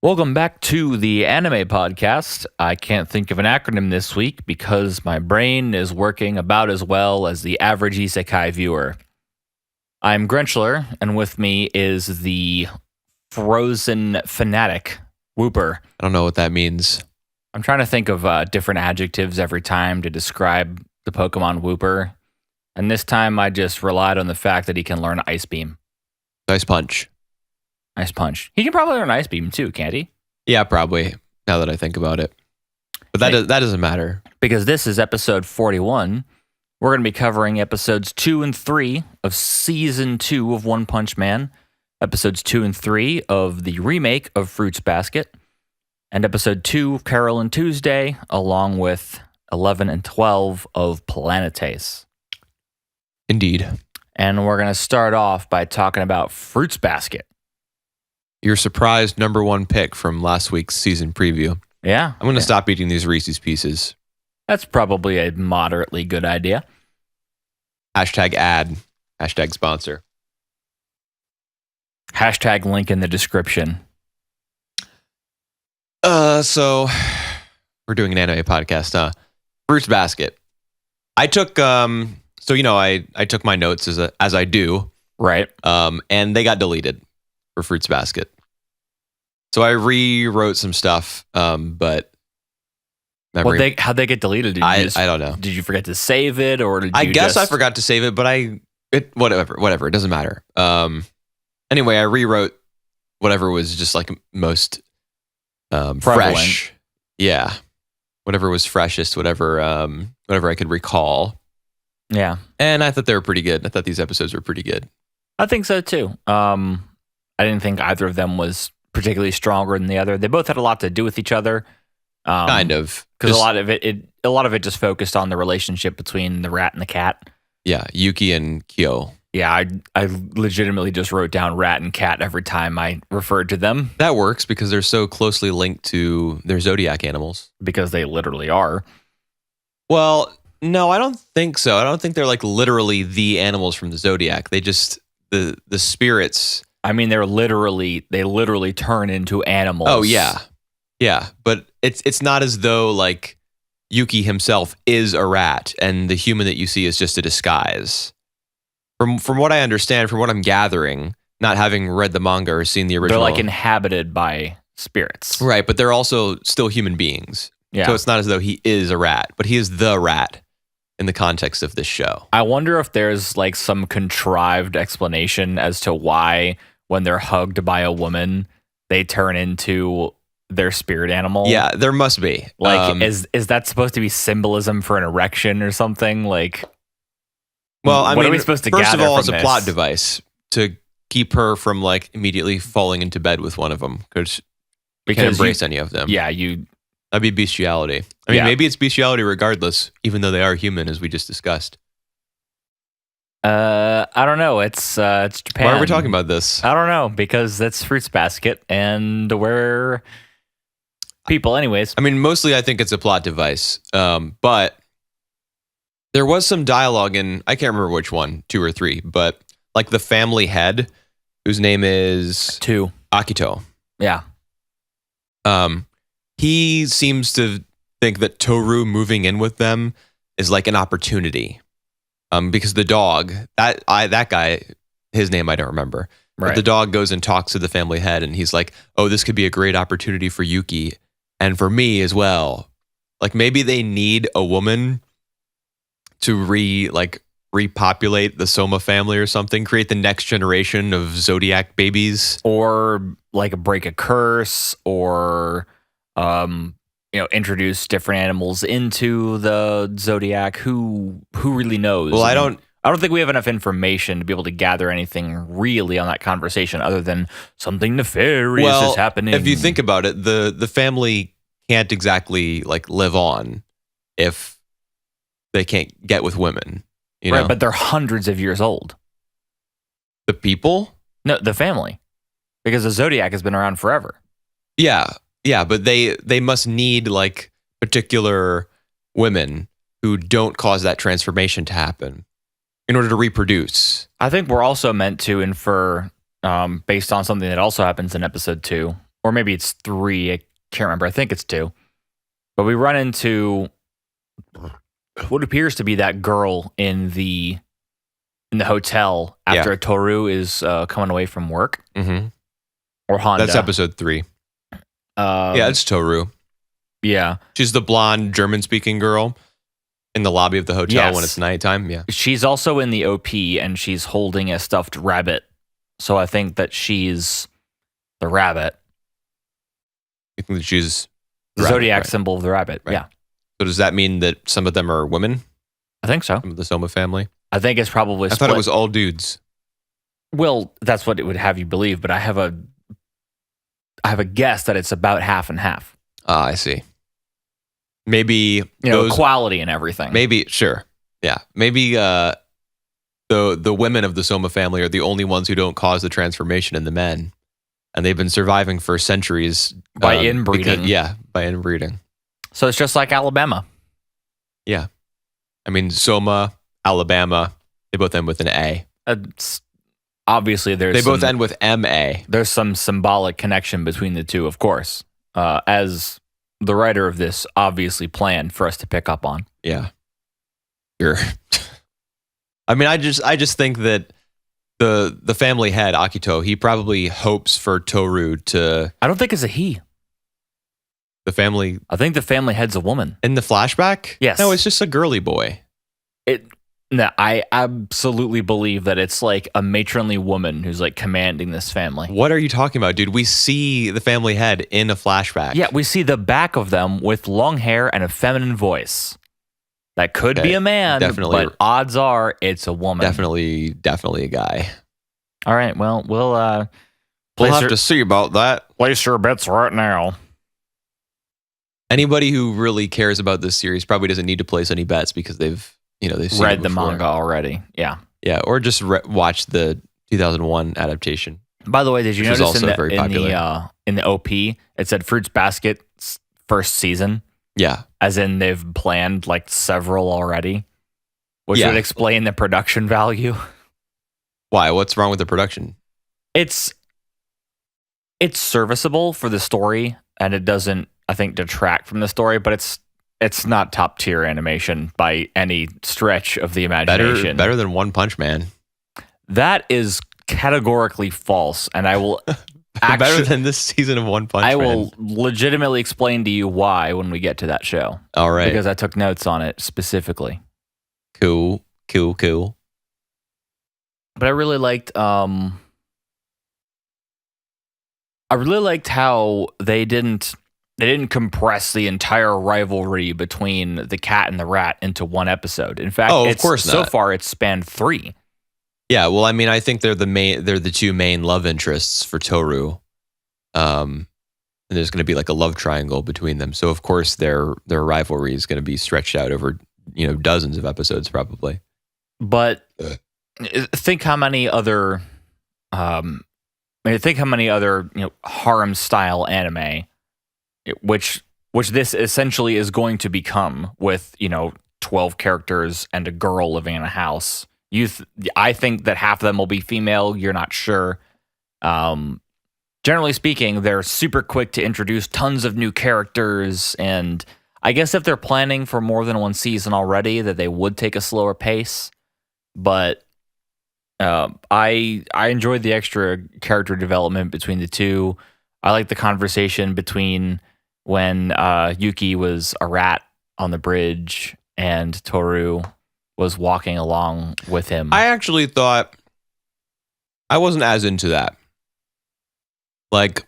Welcome back to the Anime Podcast. I can't think of an acronym this week because my brain is working about as well as the average isekai viewer. I'm Grenchler, and with me is the frozen fanatic, Whooper. I don't know what that means. I'm trying to think of different adjectives every time to describe the Pokemon Whooper, and this time I just relied on the fact that he can learn Ice Beam. Ice Punch. Ice Punch. He can probably learn Ice Beam too, can't he? Yeah, probably, now that I think about it. But that doesn't matter. Because this is episode 41. We're going to be covering episodes 2 and 3 of season 2 of One Punch Man, episodes 2 and 3 of the remake of Fruits Basket, and episode 2 of Carole Tuesday, along with 11 and 12 of Planetes. Indeed. And we're going to start off by talking about Fruits Basket. Your surprised number one pick from last week's season preview. Yeah. I'm going to stop eating these Reese's Pieces. That's probably a moderately good idea. Hashtag ad. Hashtag sponsor. Hashtag link in the description. So we're doing an anime podcast, huh? Fruits Basket. I took I took my notes as I do. Right. And they got deleted for Fruits Basket. So I rewrote some stuff, but how'd they get deleted? I don't know. Did you forget to save it, or I guess I forgot to save it, but whatever. It doesn't matter. Anyway, I rewrote whatever was just like most fresh. Yeah, whatever was freshest, whatever I could recall. Yeah, and I thought they were pretty good. I thought these episodes were pretty good. I think so too. I didn't think either of them was particularly stronger than the other. They both had a lot to do with each other. Kind of, because a lot of it just focused on the relationship between the rat and the cat. Yeah, Yuki and Kyo. Yeah, I legitimately just wrote down rat and cat every time I referred to them. That works because they're so closely linked to their zodiac animals. Because they literally are. Well, no, I don't think so. I don't think they're like literally the animals from the zodiac. They just the spirits. I mean, they literally turn into animals. Oh yeah, yeah. But it's not as though like Yuki himself is a rat and the human that you see is just a disguise. From what I understand, from what I'm gathering, not having read the manga or seen the original, they're like inhabited by spirits, right? But they're also still human beings. Yeah. So it's not as though he is a rat, but he is the rat in the context of this show. I wonder if there's like some contrived explanation as to why when they're hugged by a woman, they turn into their spirit animal. Yeah, there must be. Like, is that supposed to be symbolism for an erection or something? Like, well, I mean, are we supposed to first gather of all, from it's a this? plot device to keep her from like immediately falling into bed with one of them because you can't embrace any of them. Yeah, that'd be bestiality. I mean, maybe it's bestiality regardless, even though they are human, as we just discussed. I don't know. It's Japan. Why are we talking about this? I don't know, because that's Fruits Basket and we're people anyways. I mean, mostly I think it's a plot device. But there was some dialogue in, I can't remember which one, 2 or 3, but like the family head, whose name is 2. Akito. Yeah. He seems to think that Toru moving in with them is like an opportunity. Because the dog, that guy, his name I don't remember. Right. But the dog goes and talks to the family head, and he's like, "Oh, this could be a great opportunity for Yuki and for me as well." Like maybe they need a woman to repopulate the Soma family or something, create the next generation of Zodiac babies, or like break a curse, or introduce different animals into the Zodiac. Who really knows? Well, I don't think we have enough information to be able to gather anything really on that conversation other than something nefarious is happening. If you think about it, the family can't exactly like live on if they can't get with women. You know? But they're hundreds of years old. The people? No, the family. Because the Zodiac has been around forever. Yeah, but they must need like particular women who don't cause that transformation to happen in order to reproduce. I think we're also meant to infer, based on something that also happens in episode 2, or maybe it's 3. I can't remember. I think it's 2. But we run into what appears to be that girl in the hotel after Toru is coming away from work. Mm-hmm. Or Honda. That's episode 3. Yeah, it's Toru. Yeah. She's the blonde German-speaking girl in the lobby of the hotel when it's nighttime. Yeah. She's also in the OP, and she's holding a stuffed rabbit. So I think that she's the rabbit. You think that she's the zodiac symbol of the rabbit. Right. Yeah. So does that mean that some of them are women? I think so. Some of the Soma family? I think it's probably split. I thought it was all dudes. Well, that's what it would have you believe, but I have a guess that it's about half and half. Ah, I see. Maybe equality and everything. Maybe sure. Yeah. Maybe the women of the Soma family are the only ones who don't cause the transformation in the men. And they've been surviving for centuries by inbreeding. By inbreeding. So it's just like Alabama. Yeah. I mean, Soma, Alabama, they both end with an A. Obviously, they both end with M.A. There's some symbolic connection between the two, of course, as the writer of this obviously planned for us to pick up on. Yeah. Sure. I mean, I just think that the family head, Akito, he probably hopes for Toru to... I don't think it's a he. The family... I think the family head's a woman. In the flashback? Yes. No, it's just a girly boy. No, I absolutely believe that it's like a matronly woman who's like commanding this family. What are you talking about, dude? We see the family head in a flashback. Yeah, we see the back of them with long hair and a feminine voice. That could be a man, but odds are it's a woman. Definitely a guy. All right, well, we'll have to see about that. Place your bets right now. Anybody who really cares about this series probably doesn't need to place any bets because they've read the manga already. Yeah. Yeah, or just watch the 2001 adaptation. By the way, did you notice in the OP, it said Fruits Basket's first season? Yeah. As in they've planned like several already, which would explain the production value. Why? What's wrong with the production? It's serviceable for the story, and it doesn't, I think, detract from the story, but it's not top tier animation by any stretch of the imagination. Better than One Punch Man. That is categorically false, and I will better than this season of One Punch Man. I will legitimately explain to you why when we get to that show. All right. Because I took notes on it specifically. Cool. But I really liked how they didn't compress the entire rivalry between the cat and the rat into one episode. In fact, of course not. So far it's spanned 3. Yeah, well, I mean, I think they're the two main love interests for Toru. And there's going to be like a love triangle between them. So of course their rivalry is going to be stretched out over, dozens of episodes probably. But think how many other harem style anime which this essentially is going to become with 12 characters and a girl living in a house. I think that half of them will be female. You're not sure. Generally speaking, they're super quick to introduce tons of new characters, and I guess if they're planning for more than one season already, that they would take a slower pace. But I enjoyed the extra character development between the two. I like the conversation between when Yuki was a rat on the bridge and Toru was walking along with him. I actually thought I wasn't as into that. Like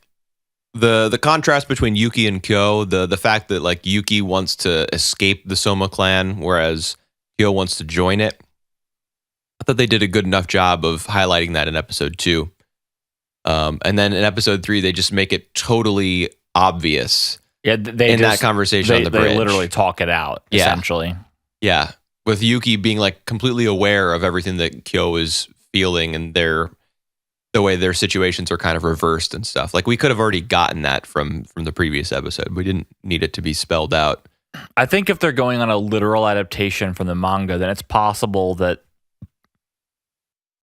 the contrast between Yuki and Kyo, the fact that like Yuki wants to escape the Soma clan, whereas Kyo wants to join it. I thought they did a good enough job of highlighting that in episode 2. And then in episode 3, they just make it totally obvious. Yeah, that conversation on the bridge. They literally talk it out, essentially. Yeah, with Yuki being like completely aware of everything that Kyo is feeling and the way their situations are kind of reversed and stuff. Like we could have already gotten that from the previous episode. We didn't need it to be spelled out. I think if they're going on a literal adaptation from the manga, then it's possible that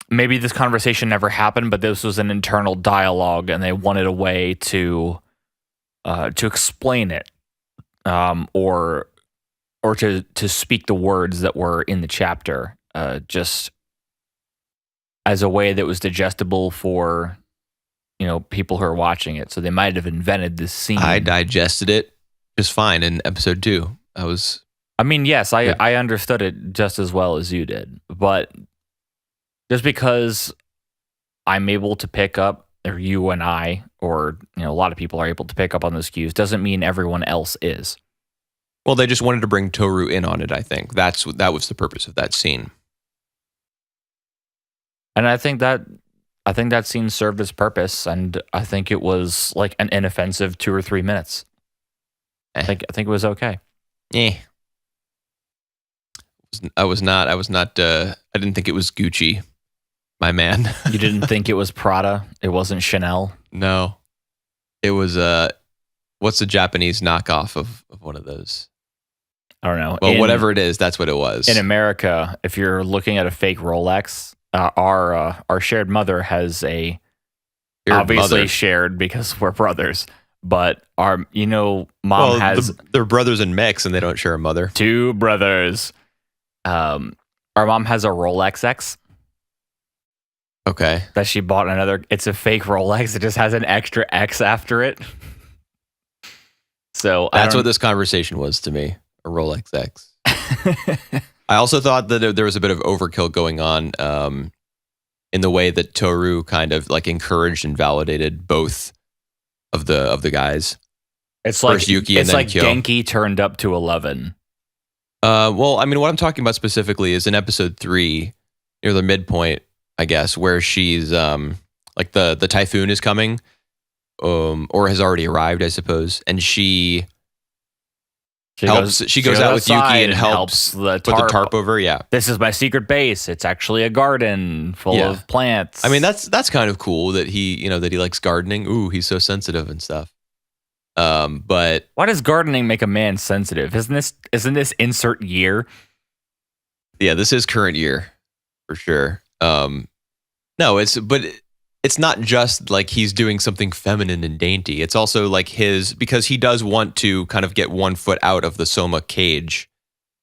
maybe this conversation never happened, but this was an internal dialogue and they wanted a way to to explain it, or to speak the words that were in the chapter, just as a way that was digestible for people who are watching it. So they might have invented this scene. I digested it just fine in episode 2. Yes, I understood it just as well as you did, but just because I'm able to pick up, or you and I, or a lot of people are able to pick up on those cues, doesn't mean everyone else is. Well, they just wanted to bring Toru in on it, I think. That was the purpose of that scene. And I think that scene served its purpose, and I think it was like an inoffensive 2 or 3 minutes. I think it was okay. I didn't think it was Gucci, my man. You didn't think it was Prada? It wasn't Chanel? No. It was what's the Japanese knockoff of one of those? I don't know. Well, whatever it is, that's what it was. In America, if you're looking at a fake Rolex, our shared mother has a obviously shared because we're brothers, but our mom has they're brothers in mix and they don't share a mother. 2 brothers. Our mom has a Rolex X. Okay. That she bought it's a fake Rolex. It just has an extra X after it. So that's what this conversation was to me, a Rolex X. I also thought that there was a bit of overkill going on in the way that Toru kind of like encouraged and validated both of the guys. It's first like Yuki and then like Kyo. Genki turned up to 11. Well, I mean, what I'm talking about specifically is in episode 3, near the midpoint, I guess, where she's like the typhoon is coming, or has already arrived, I suppose, and she goes out with Yuki and helps put the tarp over. Yeah, this is my secret base. It's actually a garden full of plants. I mean, that's kind of cool that he likes gardening. Ooh, he's so sensitive and stuff. But why does gardening make a man sensitive? Isn't this insert year? Yeah, this is current year for sure. No, it's not just like he's doing something feminine and dainty. It's also like because he does want to kind of get one foot out of the Soma cage.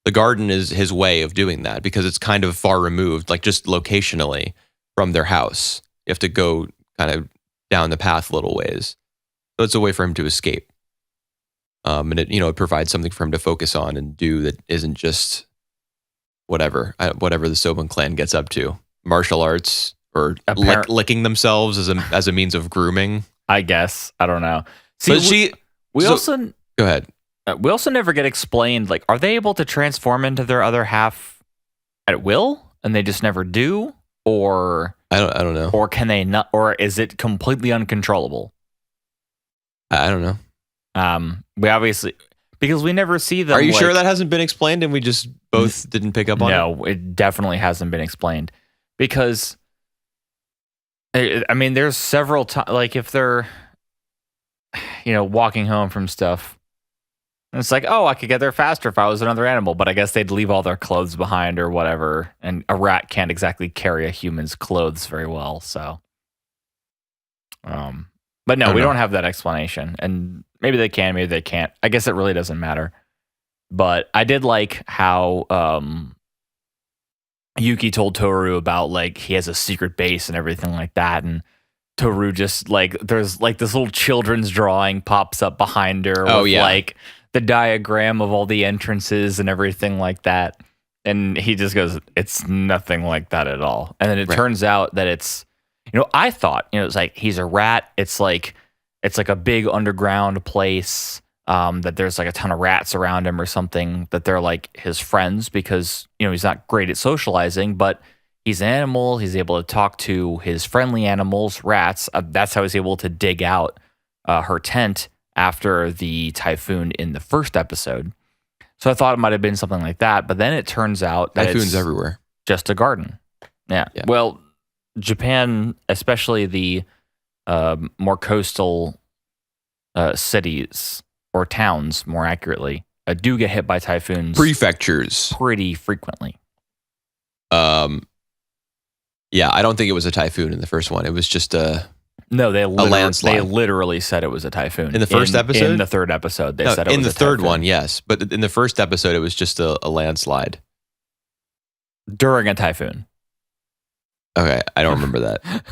The garden is his way of doing that because it's kind of far removed, like just locationally from their house. You have to go kind of down the path a little ways. So it's a way for him to escape. And it provides something for him to focus on and do that isn't just whatever the Soban clan gets up to. Martial arts or licking themselves as a means of grooming. I guess. I don't know. See, go ahead. We also never get explained, like, are they able to transform into their other half at will and they just never do? Or I don't know. Or can they not? Or is it completely uncontrollable? I don't know. We obviously, because we never see them. Are you sure that hasn't been explained and we just both didn't pick up on it? No, it definitely hasn't been explained. Because, I mean, there's several times, like if they're, walking home from stuff, and it's like, oh, I could get there faster if I was another animal, but I guess they'd leave all their clothes behind or whatever. And a rat can't exactly carry a human's clothes very well, so. But no, we don't have that explanation. And maybe they can, maybe they can't. I guess it really doesn't matter. But I did like how Yuki told Toru about, like, he has a secret base and everything like that. And Toru just, like, there's, like, this little children's drawing pops up behind her with, like, the diagram of all the entrances and everything like that. And he just goes, it's nothing like that at all. And then it turns out that it's, I thought, it's like he's a rat. It's like a big underground place that there's like a ton of rats around him or something, that they're like his friends because, he's not great at socializing, but he's an animal. He's able to talk to his friendly animals, rats. That's how he's able to dig out her tent after the typhoon in the first episode. So I thought it might have been something like that, but then it turns out that typhoons it's everywhere. Just a garden. Yeah. Well, Japan, especially the more coastal cities or towns, more accurately, do get hit by typhoons. Prefectures. Pretty frequently. Yeah, I don't think it was a typhoon in the first one. It was just a No, they landslide. literally said it was a typhoon. In the first episode? In the third episode, they said it was a typhoon. In the third one, yes. But in the first episode, it was just a landslide. During a typhoon. Okay, I don't remember that.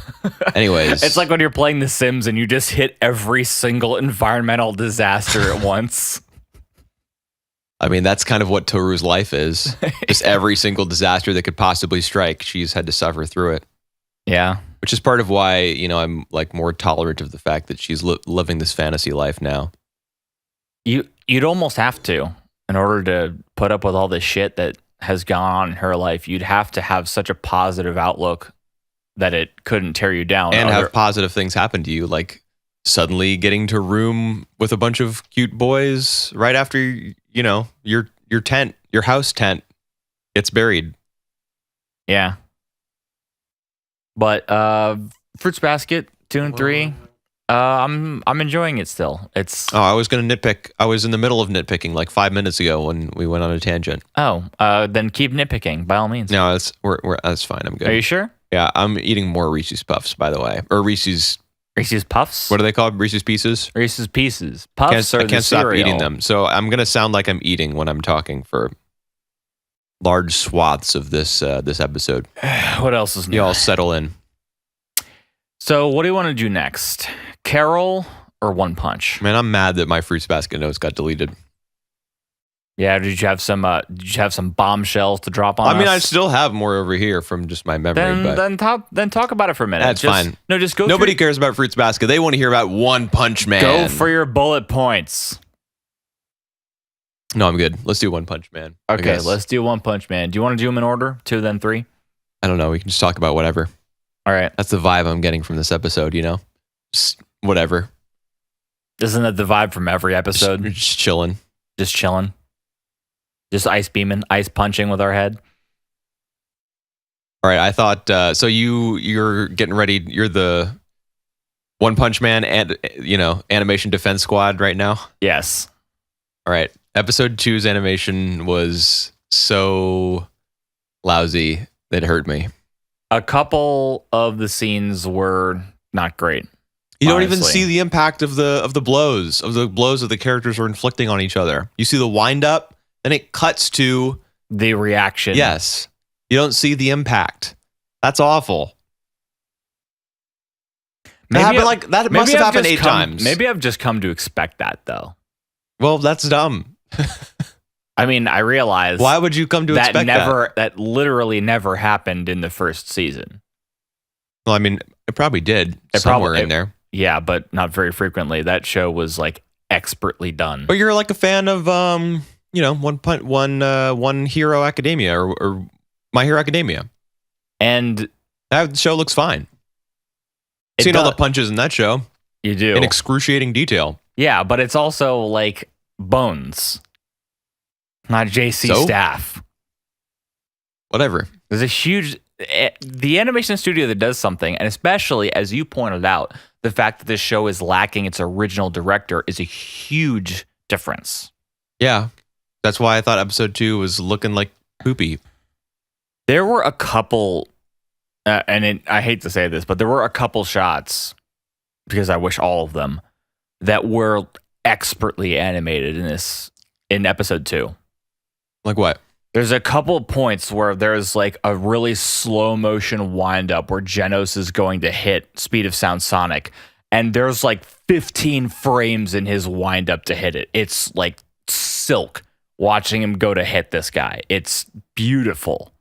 Anyways. It's like when you're playing The Sims and you just hit every single environmental disaster at once. I mean, that's kind of what Toru's life is. Just every single disaster that could possibly strike, she's had to suffer through it. Yeah. Which is part of why, I'm like more tolerant of the fact that she's living this fantasy life now. You'd almost have to, in order to put up with all this shit that has gone on in her life. You'd have to have such a positive outlook that it couldn't tear you down. And have positive things happen to you, like suddenly getting to room with a bunch of cute boys right after, your tent, your house tent gets buried. Yeah. But Fruits Basket 2 and 3, I'm enjoying it still. It's I was going to nitpick. I was in the middle of nitpicking like 5 minutes ago when we went on a tangent. Then keep nitpicking by all means. No, that's fine. I'm good. Are you sure? Yeah, I'm eating more Reese's Puffs, by the way, or Reese's Puffs. What are they called? Reese's Pieces. Reese's Pieces. Puffs. I can't stop eating them, so I'm going to sound like I'm eating when I'm talking for large swaths of this episode. What else is new? You all settle in. So, what do you want to do next? Carole or One Punch? Man, I'm mad that my Fruits Basket notes got deleted. Yeah, did you have some bombshells to drop on us? I mean, I still have more over here from just my memory. Then talk about it for a minute. That's fine. No, just go. Nobody cares about Fruits Basket. They want to hear about One Punch Man. Go for your bullet points. No, I'm good. Let's do One Punch Man. Okay, let's do One Punch Man. Do you want to do them in order? 2, then 3? I don't know. We can just talk about whatever. All right. That's the vibe I'm getting from this episode, Just whatever. Isn't that the vibe from every episode? Just chilling. Just chilling. Just ice beaming, ice punching with our head. All right. I thought, so you're getting ready. You're the One Punch Man and, animation defense squad right now? Yes. All right. Episode 2's animation was so lousy that it hurt me. A couple of the scenes were not great. You don't even see the impact of the blows of the characters are inflicting on each other. You see the wind up, then it cuts to the reaction. Yes. You don't see the impact. That's awful. That must have happened 8 times. Maybe I've just come to expect that though. Well, that's dumb. I mean, I realize. Why would you come to expect that? That literally never happened in the first season. Well, I mean, it probably did somewhere in there. Yeah, but not very frequently. That show was like expertly done. But you're like a fan of One Hero Academia or My Hero Academia. And that show looks fine. Seen all the punches in that show. You do. In excruciating detail. Yeah, but it's also like Bones. Not JC Staff. Whatever. There's a huge... The animation studio that does something, and especially, as you pointed out, the fact that this show is lacking its original director is a huge difference. Yeah. That's why I thought episode 2 was looking like poopy. There were a couple... I hate to say this, but there were a couple shots, because I wish all of them, that were expertly animated in episode 2. Like what? There's a couple points where there's like a really slow motion wind up where Genos is going to hit Speed of Sound Sonic, and there's like 15 frames in his wind up to hit it. It's like silk watching him go to hit this guy. It's beautiful.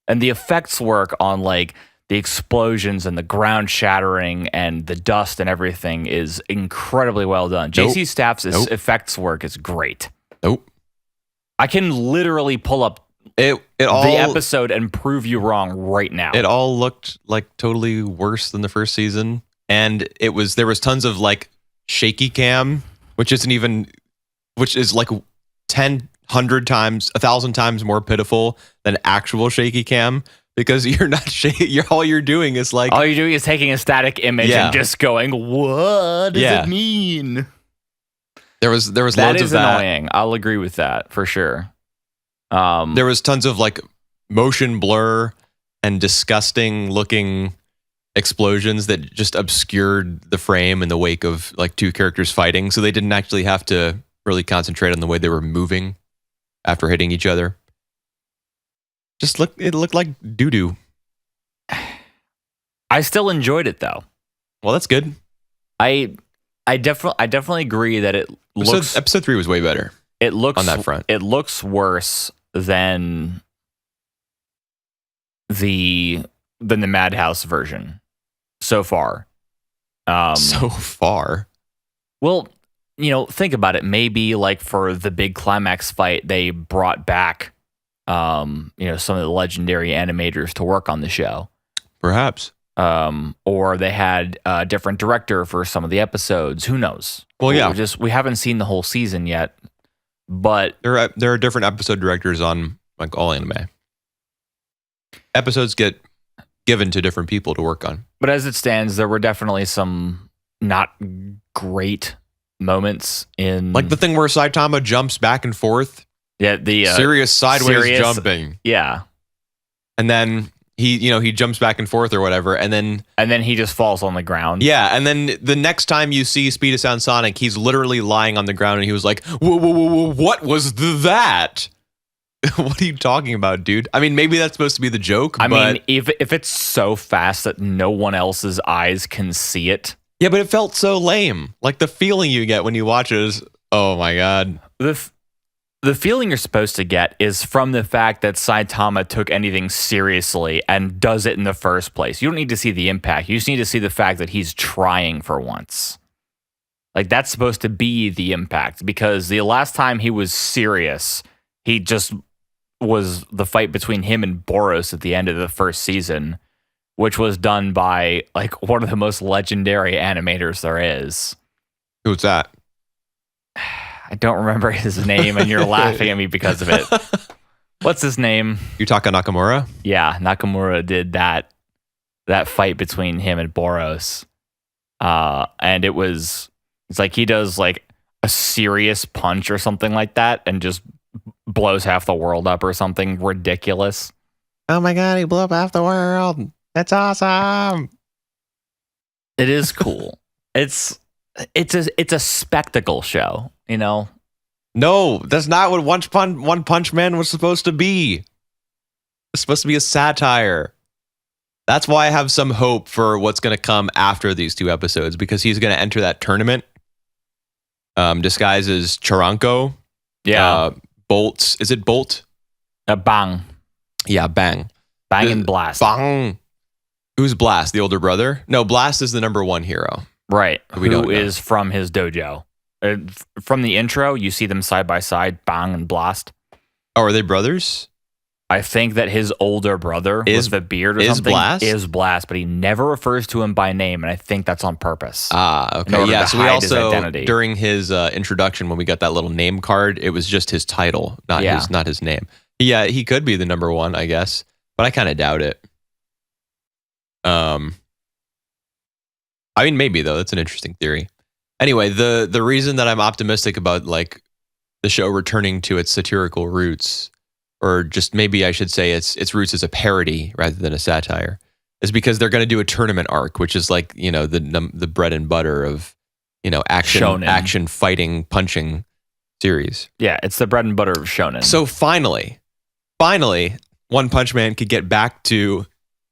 And the effects work on like the explosions and the ground shattering and the dust and everything is incredibly well done. JC Staff's effects work is great. Nope. I can literally pull up the episode and prove you wrong right now. It all looked like totally worse than the first season, and there was tons of like shaky cam, which is like 10, 100 times, 1,000 times more pitiful than actual shaky cam because you're not shaky. All you're doing is taking a static image and just going, "What does it mean?" There was loads of that. That is annoying. I'll agree with that for sure. There was tons of like motion blur and disgusting looking explosions that just obscured the frame in the wake of like two characters fighting. So they didn't actually have to really concentrate on the way they were moving after hitting each other. It looked like doo-doo. I still enjoyed it though. Well, that's good. I definitely agree that it looks episode 3 was way better. It looks on that front. It looks worse than the Madhouse version so far. So far. Well, think about it. Maybe like for the big climax fight, they brought back some of the legendary animators to work on the show. Perhaps. Or they had a different director for some of the episodes. Who knows? Well, yeah. We haven't seen the whole season yet, but there are different episode directors on like all anime. Episodes get given to different people to work on. But as it stands, there were definitely some not great moments in, like the thing where Saitama jumps back and forth. Yeah, the serious sideways jumping. Yeah, and then he jumps back and forth or whatever, and then he just falls on the ground. Yeah, and then the next time you see Speed of Sound Sonic, he's literally lying on the ground, and he was like, "Whoa, what was that?" What are you talking about, dude? I mean, maybe that's supposed to be the joke. I mean, if it's so fast that no one else's eyes can see it. Yeah, but it felt so lame. Like the feeling you get when you watch it is, oh my god. The feeling you're supposed to get is from the fact that Saitama took anything seriously and does it in the first place. You don't need to see the impact. You just need to see the fact that he's trying for once. Like, that's supposed to be the impact, because the last time he was serious, he just was the fight between him and Boros at the end of the first season, which was done by like one of the most legendary animators there is. Who's that? I don't remember his name, and you're laughing at me because of it. What's his name? Yutaka Nakamura? Yeah, Nakamura did that fight between him and Boros. And it's like he does like a serious punch or something like that and just blows half the world up or something ridiculous. Oh my god, he blew up half the world. That's awesome. It is cool. It's a spectacle show, No, that's not what One Punch Man was supposed to be. It's supposed to be a satire. That's why I have some hope for what's going to come after these two episodes, because he's going to enter that tournament disguised as Charanko. Yeah. Bolts. Is it Bolt? Bang. Yeah, Bang. Bang and Blast. Bang. Who's Blast? The older brother? No, Blast is the number one hero. Right. Who is from his dojo. From the intro, you see them side by side, Bang and Blast. Oh, are they brothers? I think that his older brother with the beard or something is Blast, but he never refers to him by name, and I think that's on purpose. Ah, okay. Yeah, so we also, during his introduction, when we got that little name card, it was just his title, not his name. Yeah, he could be the number one, I guess, but I kind of doubt it. I mean, maybe though. That's an interesting theory. Anyway, the reason that I'm optimistic about like the show returning to its satirical roots, or just maybe I should say its roots as a parody rather than a satire, is because they're going to do a tournament arc, which is like the bread and butter of action fighting punching series. Yeah, it's the bread and butter of shonen. So finally, One Punch Man could get back to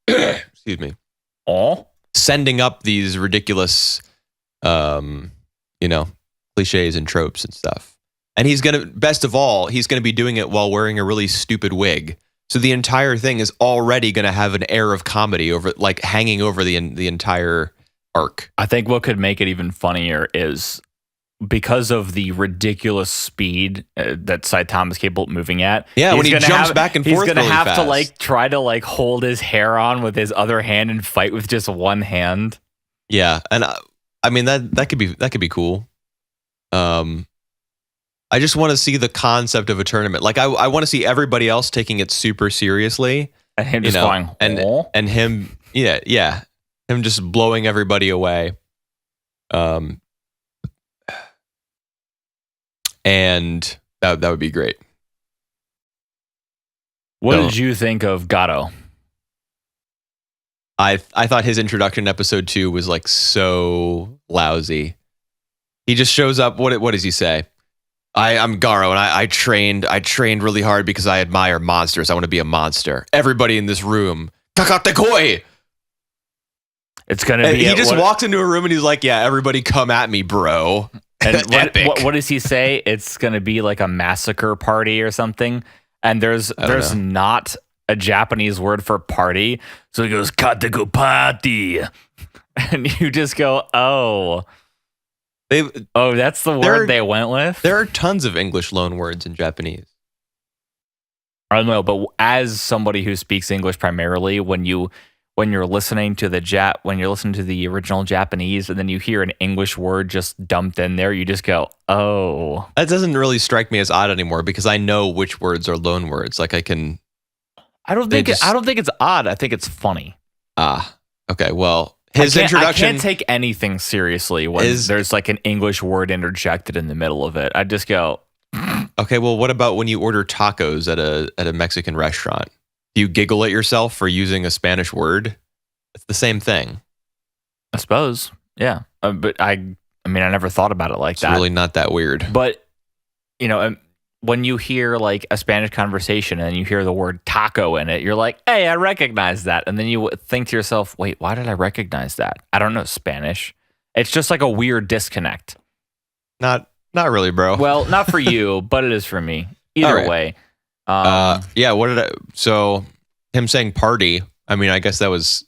excuse me. Sending up these ridiculous, cliches and tropes and stuff. And best of all, he's going to be doing it while wearing a really stupid wig. So the entire thing is already going to have an air of comedy hanging over the entire arc. I think what could make it even funnier is because of the ridiculous speed that Saitama's capable of moving at. Yeah, when he jumps back and forth, he's going to have fast. to try to hold his hair on with his other hand and fight with just one hand. Yeah, and I mean that could be cool. I just want to see the concept of a tournament. Like I want to see everybody else taking it super seriously, and him just going, and him, him just blowing everybody away. And that would be great. What did you think of Gato? I thought his introduction in episode 2 was like so lousy. He just shows up. What does he say? I'm Garo, and I trained really hard because I admire monsters. I want to be a monster. Everybody in this room, kakatekoi. It's gonna be. He just walks into a room and he's like, "Yeah, everybody, come at me, bro." And what does he say? It's gonna be like a massacre party or something. And there's not a Japanese word for party, so he goes kateko party, and you just go, oh. That's the word they went with? There are tons of English loan words in Japanese. I don't know, but as somebody who speaks English primarily, when you're listening to the original Japanese and then you hear an English word just dumped in there, you just go, oh. That doesn't really strike me as odd anymore because I know which words are loan words. Like I don't think it's odd. I think it's funny. Okay. Well, his introduction. I can't take anything seriously when there's like an English word interjected in the middle of it. I just go. Okay. Well, what about when you order tacos at a Mexican restaurant? Do you giggle at yourself for using a Spanish word? It's the same thing. I suppose. Yeah. But I never thought about it like that. It's really not that weird. But when you hear like a Spanish conversation and you hear the word taco in it, you're like, hey, I recognize that. And then you think to yourself, wait, why did I recognize that? I don't know Spanish. It's just like a weird disconnect. Not really, bro. Well, not for you, but it is for me. Either way. Yeah, so him saying party, I guess that was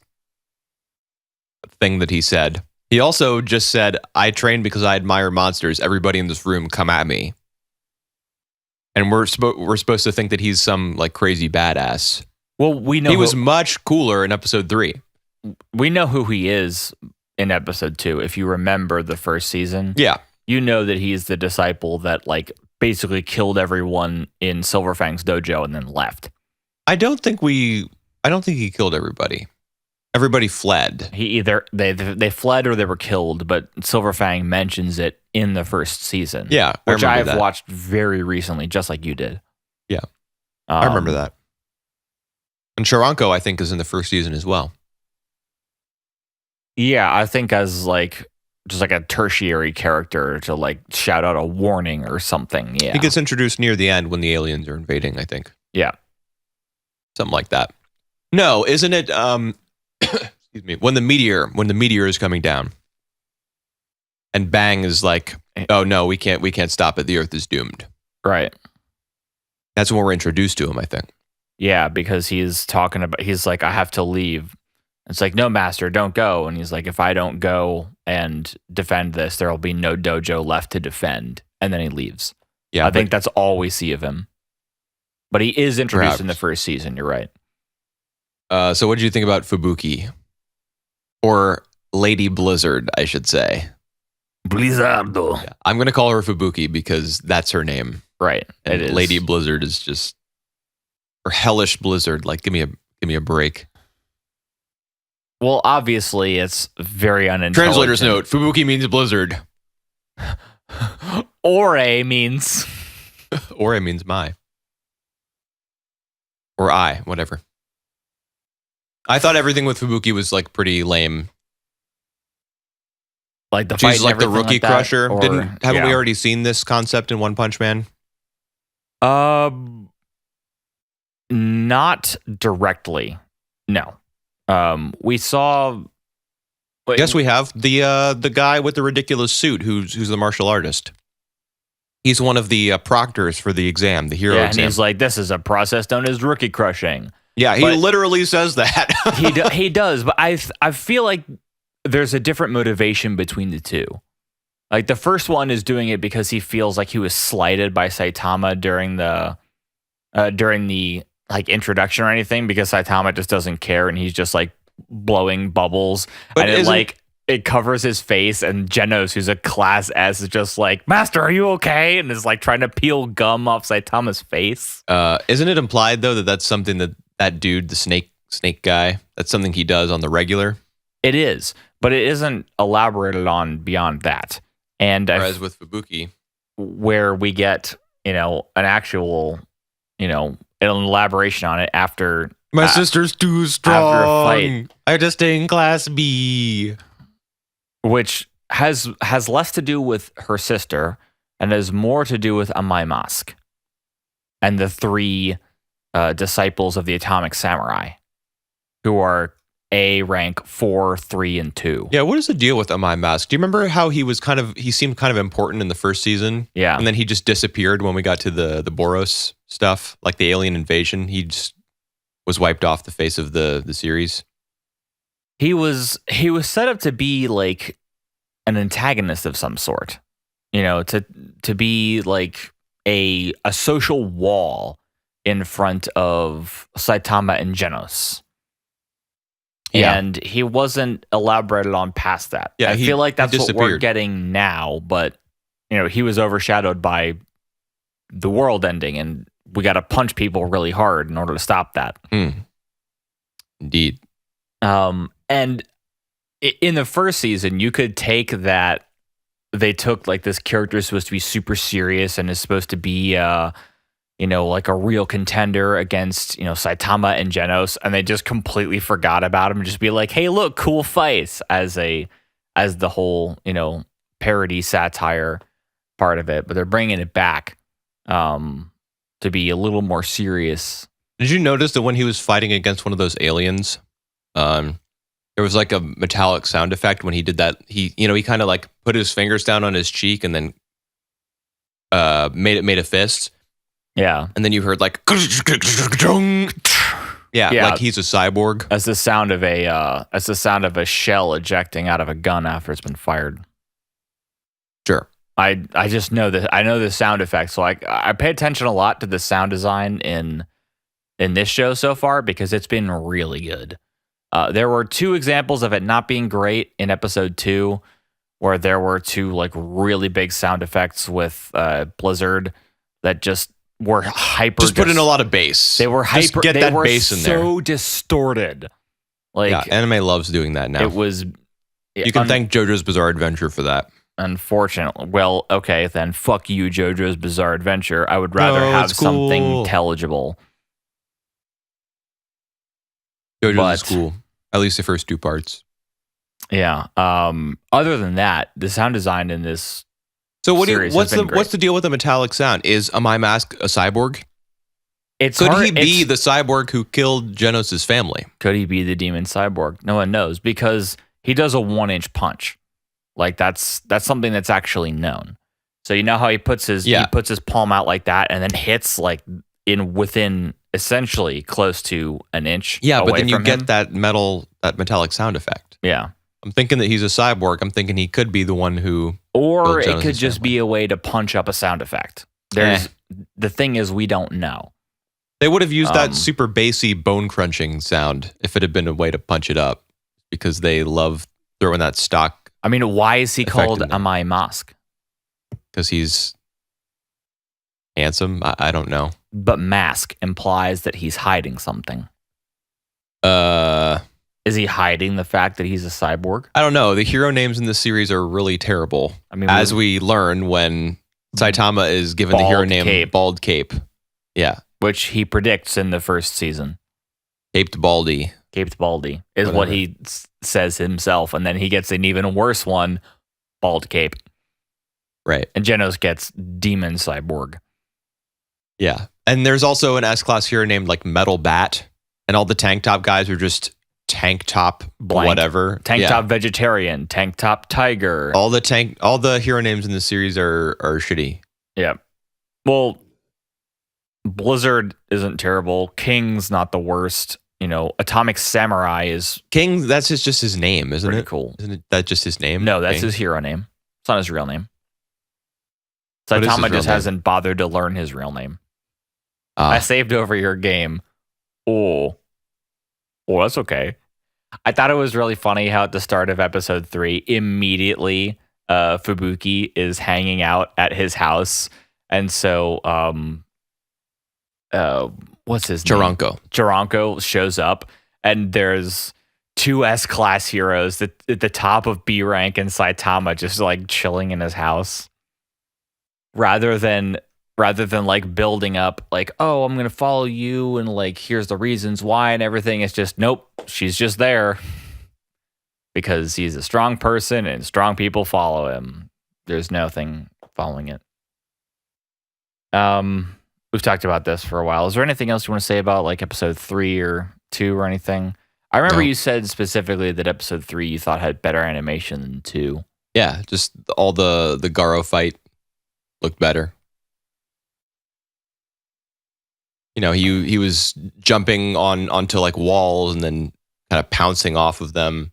a thing that he said. He also just said, I train because I admire monsters. Everybody in this room, come at me. And we're supposed to think that he's some like crazy badass. Well, we know he was much cooler in episode 3. We know who he is in episode 2. If you remember the first season, yeah, you know that he's the disciple that like basically killed everyone in Silverfang's dojo and then left. I don't think he killed everybody. Everybody fled. He either they fled or they were killed, but Silverfang mentions it in the first season. Yeah, which I've watched very recently, just like you did. Yeah, I remember that. And Charanko, I think, is in the first season as well. Yeah, I think as like just like a tertiary character to like shout out a warning or something. Yeah, he gets introduced near the end when the aliens are invading, I think. Yeah, something like that. No, isn't it? Excuse me. When the meteor is coming down, and Bang is like, "Oh no, we can't stop it. The Earth is doomed." Right. That's when we're introduced to him, I think. Yeah, because he's like, I have to leave. It's like, no, master, don't go. And he's like, if I don't go and defend this, there will be no dojo left to defend. And then he leaves. Yeah, I think that's all we see of him. But he is introduced in the first season. You're right. So what did you think about Fubuki? Or Lady Blizzard, I should say. Blizzardo. Yeah. I'm going to call her Fubuki because that's her name. Right. And it is. Lady Blizzard is just... Or Hellish Blizzard. Like, give me a break. Well, obviously, it's very unintelligent. Translator's note. Fubuki means blizzard. Ore means... Ore means my. Or I, whatever. I thought everything with Fubuki was like pretty lame. Like the she's like the rookie like crusher. Haven't we already seen this concept in One Punch Man? Not directly. No. We saw. Yes, we have the guy with the ridiculous suit who's the martial artist. He's one of the proctors for the exam, the hero exam. And he's like, this is a process known as rookie crushing. Yeah, he literally says that. he does, but I feel like there's a different motivation between the two. Like the first one is doing it because he feels like he was slighted by Saitama during the like introduction or anything, because Saitama just doesn't care and he's just like blowing bubbles, but and it covers his face, and Genos, who's a class S, is just like, Master, are you okay? And is like trying to peel gum off Saitama's face. Isn't it implied though that that's something that dude, the snake guy, that's something he does on the regular? It is, but it isn't elaborated on beyond that. And whereas with Fubuki, where we get, an actual, an elaboration on it after My sister's too strong. After a fight. I just stay in class B. Which has less to do with her sister and has more to do with A.N.I.M.E and the three disciples of the Atomic Samurai, who are A rank 4, 3, and 2. Yeah, what is the deal with A.N.I.M E? Do you remember how he seemed kind of important in the first season? Yeah. And then he just disappeared when we got to the Boros stuff, like the alien invasion. He just was wiped off the face of the series. He was set up to be like an antagonist of some sort, to be like a social wall in front of Saitama and Genos. Yeah. And he wasn't elaborated on past that. Yeah, I feel like that's what we're disappeared. getting now, but he was overshadowed by the world ending, and we got to punch people really hard in order to stop that. Indeed. And in the first season, you could take that they took like this character is supposed to be super serious and is supposed to be like a real contender against Saitama and Genos, and they just completely forgot about him and just be like, hey, look, cool fights as the whole parody satire part of it, but they're bringing it back to be a little more serious. Did you notice that when he was fighting against one of those aliens, there was like a metallic sound effect when he did that? He kind of like put his fingers down on his cheek and then made a fist. Yeah. And then you heard like, yeah, like he's a cyborg. As the sound of a shell ejecting out of a gun after it's been fired. Sure. I just know that I know the sound effects, so I pay attention a lot to the sound design in this show so far because it's been really good. There were 2 examples of it not being great in episode 2, where there were 2 like really big sound effects with Blizzard that just were hyper. Just put in a lot of bass. They were hyper. Just get they that were bass in there. So distorted. Like Anime loves doing that now. it was. You can thank JoJo's Bizarre Adventure for that. Unfortunately, well, okay, then fuck you, JoJo's Bizarre Adventure. I would rather have something intelligible. JoJo's is cool. At least the first 2 parts. Yeah. Other than that, the sound design in this. So what's the deal with the metallic sound? Is A.N.I.M E a cyborg? Could he be the cyborg who killed Genos' family? Could he be the demon cyborg? No one knows because he does a 1-inch punch. Like that's something that's actually known. So you know how he puts his palm out like that and then hits like within essentially close to an inch. Yeah, but then you get him. that metallic sound effect. Yeah. I'm thinking that he's a cyborg. I'm thinking he could be the one who. Or it could just be a way to punch up a sound effect. The thing is, we don't know. They would have used that super bassy bone crunching sound if it had been a way to punch it up, because they love throwing that stock. I mean, why is he called A.N.I.M.E? Because he's handsome. I don't know. But mask implies that he's hiding something. Is he hiding the fact that he's a cyborg? I don't know. The hero names in this series are really terrible. I mean, as we learn when Saitama is given the hero name Bald Cape. Yeah. Which he predicts in the first season. Caped Baldy. Caped Baldy is what he says himself. And then he gets an even worse one, Bald Cape. Right. And Genos gets Demon Cyborg. Yeah. And there's also an S-class hero named like Metal Bat. And all the tank top guys are just tank top blank. Whatever. Tank top vegetarian, tank top tiger. All the hero names in the series are shitty. Yeah. Well, Blizzard isn't terrible. King's not the worst. Atomic Samurai is King. That's just his name, isn't pretty it? Cool. Isn't that just his name? No, that's his hero name. It's not his real name. Saitama just hasn't bothered to learn his real name. I saved over your game. Oh, that's okay. I thought it was really funny how at the start of episode 3, immediately Fubuki is hanging out at his house, and so what's his name? Chiranko shows up, and there's 2 S-class heroes at the top of B rank and Saitama just like chilling in his house. Rather than rather than like building up like, oh, I'm going to follow you and like, here's the reasons why and everything. It's just, nope, she's just there because he's a strong person and strong people follow him. There's nothing following it. We've talked about this for a while. Is there anything else you want to say about like episode 3 or 2 or anything? I remember you said specifically that episode 3 you thought had better animation than 2. Yeah, just all the Garo fight looked better. You know, he was jumping onto like walls and then kind of pouncing off of them.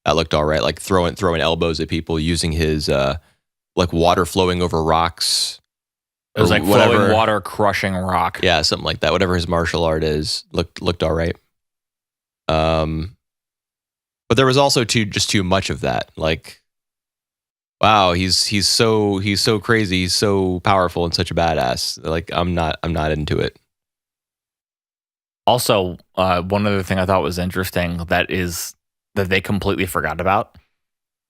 That looked all right. Like throwing elbows at people, using his like water flowing over rocks. It was like flowing water crushing rock. Yeah, something like that. Whatever his martial art is, looked all right. But there was also too much of that. Like, wow, he's so crazy, he's so powerful and such a badass. Like, I'm not into it. Also, one other thing I thought was interesting that they completely forgot about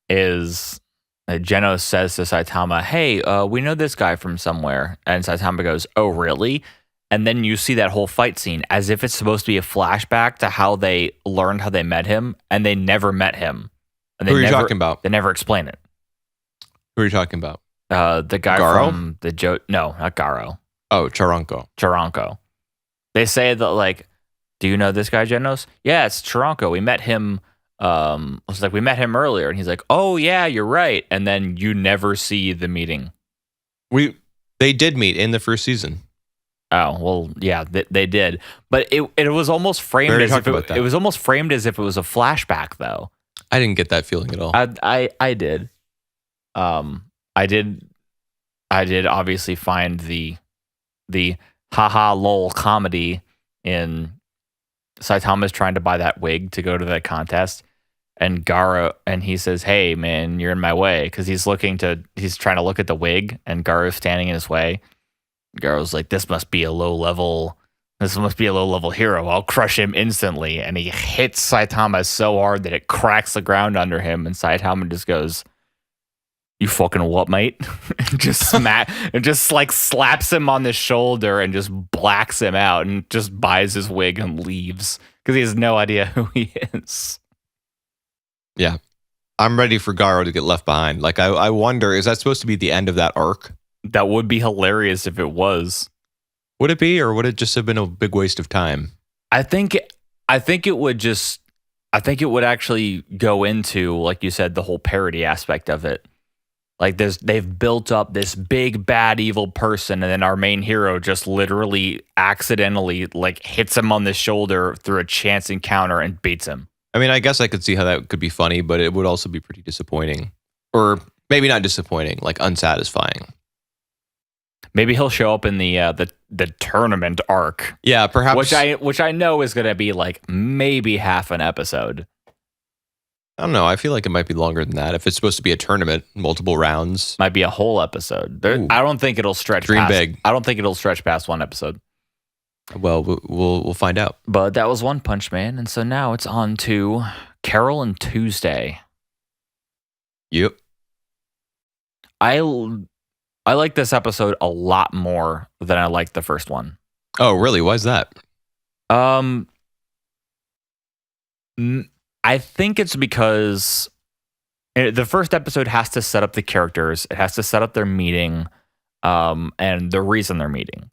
is Genos says to Saitama, hey, we know this guy from somewhere. And Saitama goes, oh, really? And then you see that whole fight scene as if it's supposed to be a flashback to how they learned how they met him, and they never met him. And Who are you talking about? They never explain it. Who are you talking about? The guy Garo? from the no, not Garo. Oh, Charanko. They say that, like, do you know this guy, Genos? Yeah, it's Charanko. We met him. It's like we met him earlier, and he's like, "Oh yeah, you're right." And then you never see the meeting. They did meet in the first season. Oh well, yeah, they did, but it was almost framed as if it was almost framed as if it was a flashback, though. I didn't get that feeling at all. I did. I did obviously find the haha lol comedy in Saitama's trying to buy that wig to go to the contest, and Garo, and he says, hey man, you're in my way, because he's trying to look at the wig, and Garo's standing in his way. Garo's like, this must be a low level hero. I'll crush him instantly. And he hits Saitama so hard that it cracks the ground under him, and Saitama just goes, you fucking what, mate? And just like slaps him on the shoulder and just blacks him out and just buys his wig and leaves because he has no idea who he is. Yeah. I'm ready for Garo to get left behind. Like, I wonder, is that supposed to be the end of that arc? That would be hilarious if it was. Would it be, or would it just have been a big waste of time? I think it would actually go into, like you said, the whole parody aspect of it. Like they've built up this big bad evil person, and then our main hero just literally accidentally like hits him on the shoulder through a chance encounter and beats him. I mean, I guess I could see how that could be funny, but it would also be pretty disappointing. Or maybe not disappointing, like unsatisfying. Maybe he'll show up in the tournament arc. Yeah, perhaps. Which I know is going to be like maybe half an episode. I don't know. I feel like it might be longer than that. If it's supposed to be a tournament, multiple rounds, might be a whole episode. I don't think it'll stretch. Big. I don't think it'll stretch past one episode. Well, we'll find out. But that was One Punch Man, and so now it's on to Carole and Tuesday. Yep. I like this episode a lot more than I liked the first one. Oh, really? Why is that? I think it's because the first episode has to set up the characters. It has to set up their meeting, and the reason they're meeting.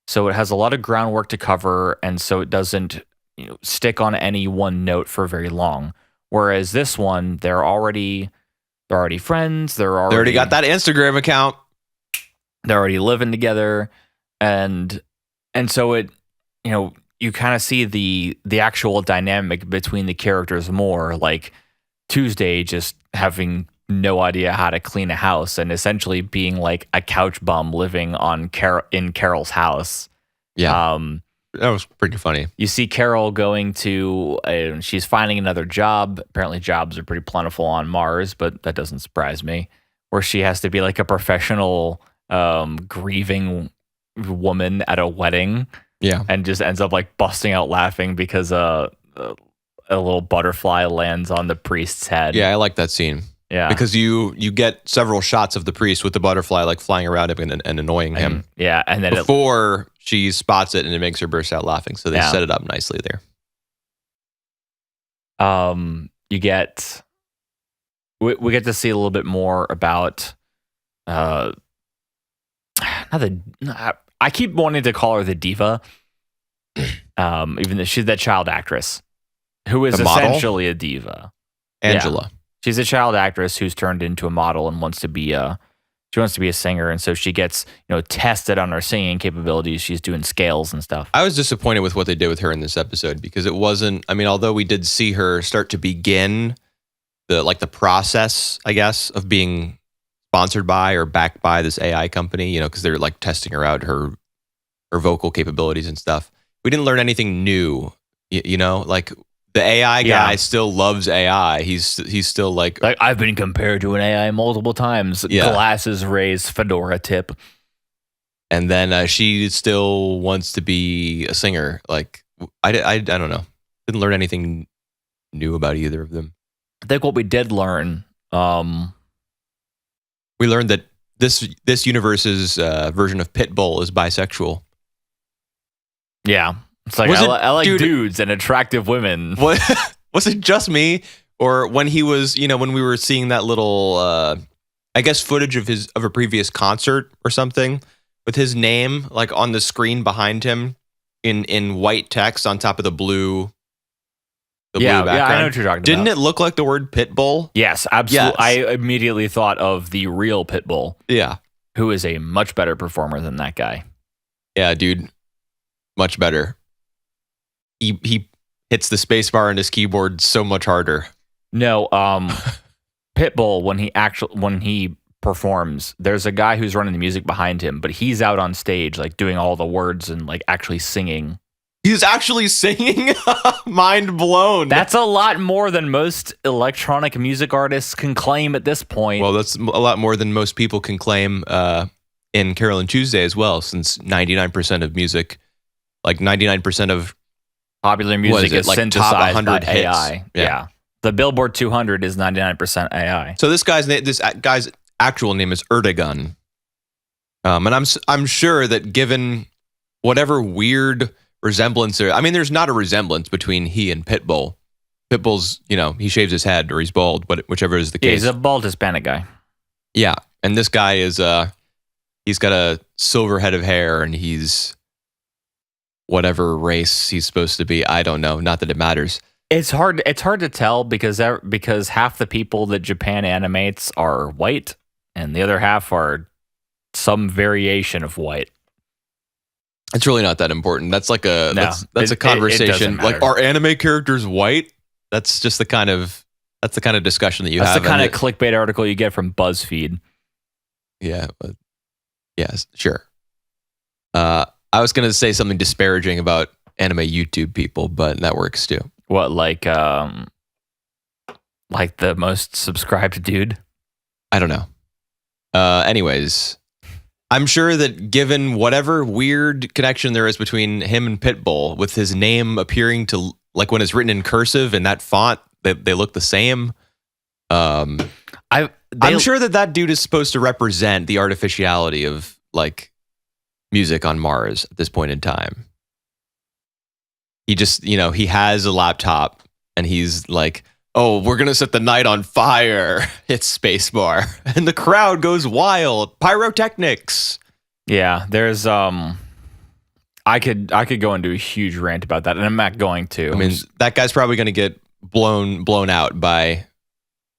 So it has a lot of groundwork to cover, and so it doesn't stick on any one note for very long. Whereas this one, they're already friends. They already got that Instagram account. They're already living together, and so it, you kind of see the actual dynamic between the characters more, like Tuesday just having no idea how to clean a house and essentially being like a couch bum living in Carole's house. Yeah. That was pretty funny. You see Carole going to, she's finding another job. Apparently jobs are pretty plentiful on Mars, but that doesn't surprise me, where she has to be like a professional grieving woman at a wedding. Yeah. And just ends up like busting out laughing because a little butterfly lands on the priest's head. Yeah, I like that scene. Yeah. Because you get several shots of the priest with the butterfly like flying around him and annoying him. Yeah, and then before she spots it and it makes her burst out laughing. So they Yeah. set it up nicely there. You get we get to see a little bit more about I keep wanting to call her the diva, even though she's that child actress who is The model? essentially a diva. Angela. She's a child actress who's turned into a model and wants to be a singer, and so she gets tested on her singing capabilities. She's doing scales and stuff. I was disappointed with what they did with her in this episode because it wasn't. I mean, although we did see her start to begin the process, I guess, of being sponsored by or backed by this AI company, because they're like testing her out, her vocal capabilities and stuff. We didn't learn anything new, like the AI guy still loves AI. He's still like I've been compared to an AI multiple times. Yeah. Glasses raised, fedora tip. And then she still wants to be a singer. Like I don't know. Didn't learn anything new about either of them. I think what we did learn, we learned that this universe's version of Pitbull is bisexual. Yeah, it's like I like dudes and attractive women. What was it? Just me, or when he was, when we were seeing that little, I guess, footage of a previous concert or something with his name like on the screen behind him in white text on top of the blue. Blue background. Yeah, I know what you're talking about. Didn't it look like the word Pitbull? Yes, absolutely. Yes. I immediately thought of the real Pitbull. Yeah. Who is a much better performer than that guy. Yeah, dude. Much better. He hits the space bar on his keyboard so much harder. No, Pitbull, when he performs, there's a guy who's running the music behind him, but he's out on stage like doing all the words and like actually singing. He's actually singing? Mind blown. That's a lot more than most electronic music artists can claim at this point. Well, that's a lot more than most people can claim in Carole Tuesday as well, since 99% of music, like 99% of popular music is like synthesized top 100 by hits. AI. Yeah. The Billboard 200 is 99% AI. So this guy's actual name is Erdogan. And I'm sure that given whatever weird resemblance there, I mean, there's not a resemblance between he and Pitbull. Pitbull's, he shaves his head or he's bald, but whichever is the Yeah, case. he's a bald Hispanic guy. Yeah, and this guy is he's got a silver head of hair and he's whatever race he's supposed to be. I don't know. Not that it matters. It's hard to tell because half the people that Japan animates are white and the other half are some variation of white. It's really not that important. That's like that's a conversation. Like, are anime characters white? That's just the kind of discussion that you have. That's the kind of clickbait article you get from BuzzFeed. Yeah. Yes, sure. I was going to say something disparaging about anime YouTube people, but that works too. What, like the most subscribed dude? I don't know. Anyways, I'm sure that given whatever weird connection there is between him and Pitbull, with his name appearing to, like when it's written in cursive in that font, they look the same. I'm sure that dude is supposed to represent the artificiality of like music on Mars at this point in time. He just, he has a laptop and he's like, oh, we're going to set the night on fire. It's spacebar. And the crowd goes wild. Pyrotechnics. Yeah, there's I could go into a huge rant about that, and I'm not going to. I mean, that guy's probably going to get blown out by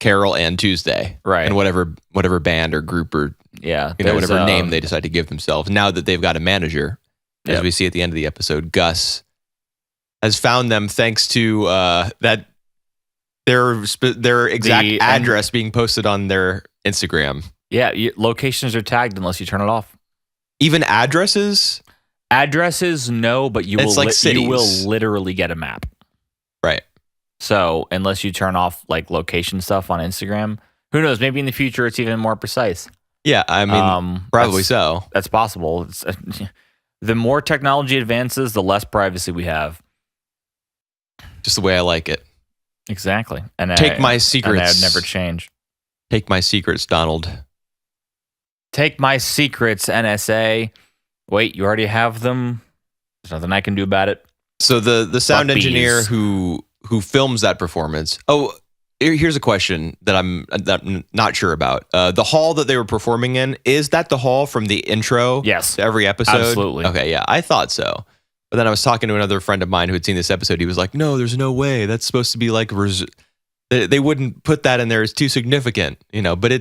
Carole and Tuesday. Right. And whatever band or group or whatever name they decide to give themselves. Now that they've got a manager, as we see at the end of the episode, Gus has found them thanks to that their exact address being posted on their Instagram. Yeah, locations are tagged unless you turn it off. Even addresses? Addresses, no, but you will literally get a map. Right. So unless you turn off like location stuff on Instagram, who knows? Maybe in the future it's even more precise. Yeah, I mean, probably so. That's possible. The more technology advances, the less privacy we have. Just the way I like it. Exactly. And take my secrets. And I'd never change. Take my secrets, Donald. Take my secrets, NSA. Wait, you already have them? There's nothing I can do about it. So the sound Buck engineer bees. who films that performance. Oh, here's a question that I'm not sure about. The hall that they were performing in, is that the hall from the intro? Yes. To every episode? Absolutely. Okay, yeah, I thought so. But then I was talking to another friend of mine who had seen this episode. He was like, "No, there's no way. That's supposed to be like they wouldn't put that in there. It's too significant, you know." But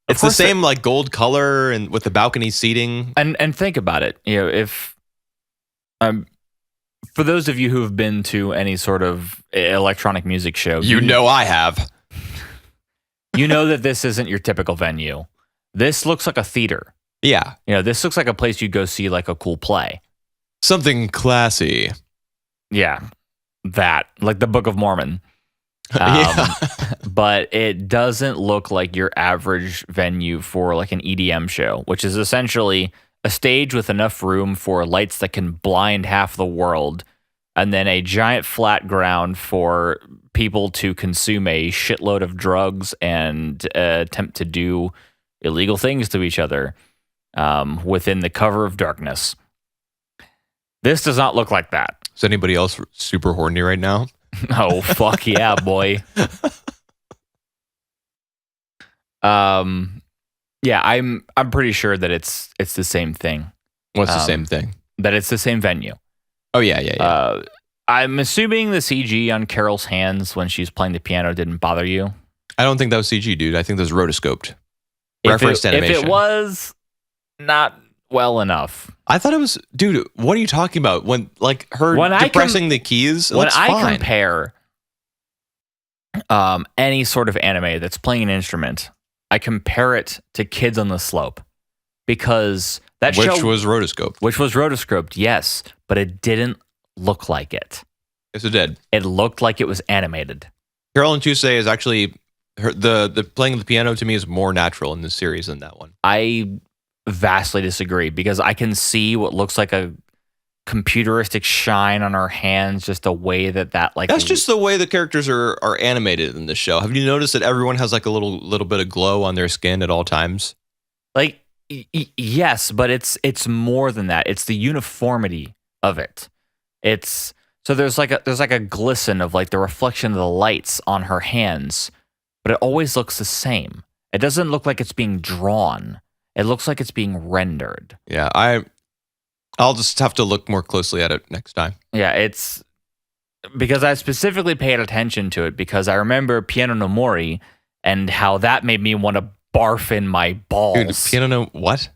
it's the same like gold color and with the balcony seating. And think about it. You know, if for those of you who have been to any sort of electronic music show, you know I have. You know that this isn't your typical venue. This looks like a theater. Yeah. You know, this looks like a place you go see like a cool play. Something classy. Yeah. That, like the Book of Mormon. Yeah. But it doesn't look like your average venue for like an EDM show, which is essentially a stage with enough room for lights that can blind half the world, and then a giant flat ground for people to consume a shitload of drugs and attempt to do illegal things to each other within the cover of darkness. This does not look like that. Is anybody else super horny right now? Oh, fuck yeah, boy. Yeah, I'm pretty sure that it's the same thing. What's the same thing? That it's the same venue. Oh yeah. I'm assuming the CG on Carol's hands when she's playing the piano didn't bother you. I don't think that was CG, dude. I think that was rotoscoped. Referenced animation. If it was, not well enough. I thought it was, dude. What are you talking about? When like her depressing the keys. When I compare any sort of anime that's playing an instrument, I compare it to Kids on the Slope, because that show was rotoscoped. Which was rotoscoped, yes, but it didn't look like it. Yes, it did. It looked like it was animated. Carole Tuesday is actually the playing the piano to me is more natural in this series than that one. I vastly disagree, because I can see what looks like a computeristic shine on her hands, just the way that like that's just the way the characters are animated in this show. Have you noticed that everyone has like a little bit of glow on their skin at all times? Like yes, but it's more than that. It's the uniformity of it. It's so there's like a glisten of like the reflection of the lights on her hands, but it always looks the same. It doesn't look like it's being drawn. It looks like it's being rendered. Yeah, I'll just have to look more closely at it next time. Yeah, it's because I specifically paid attention to it because I remember Piano no Mori and how that made me want to barf in my balls. Dude, Piano no what?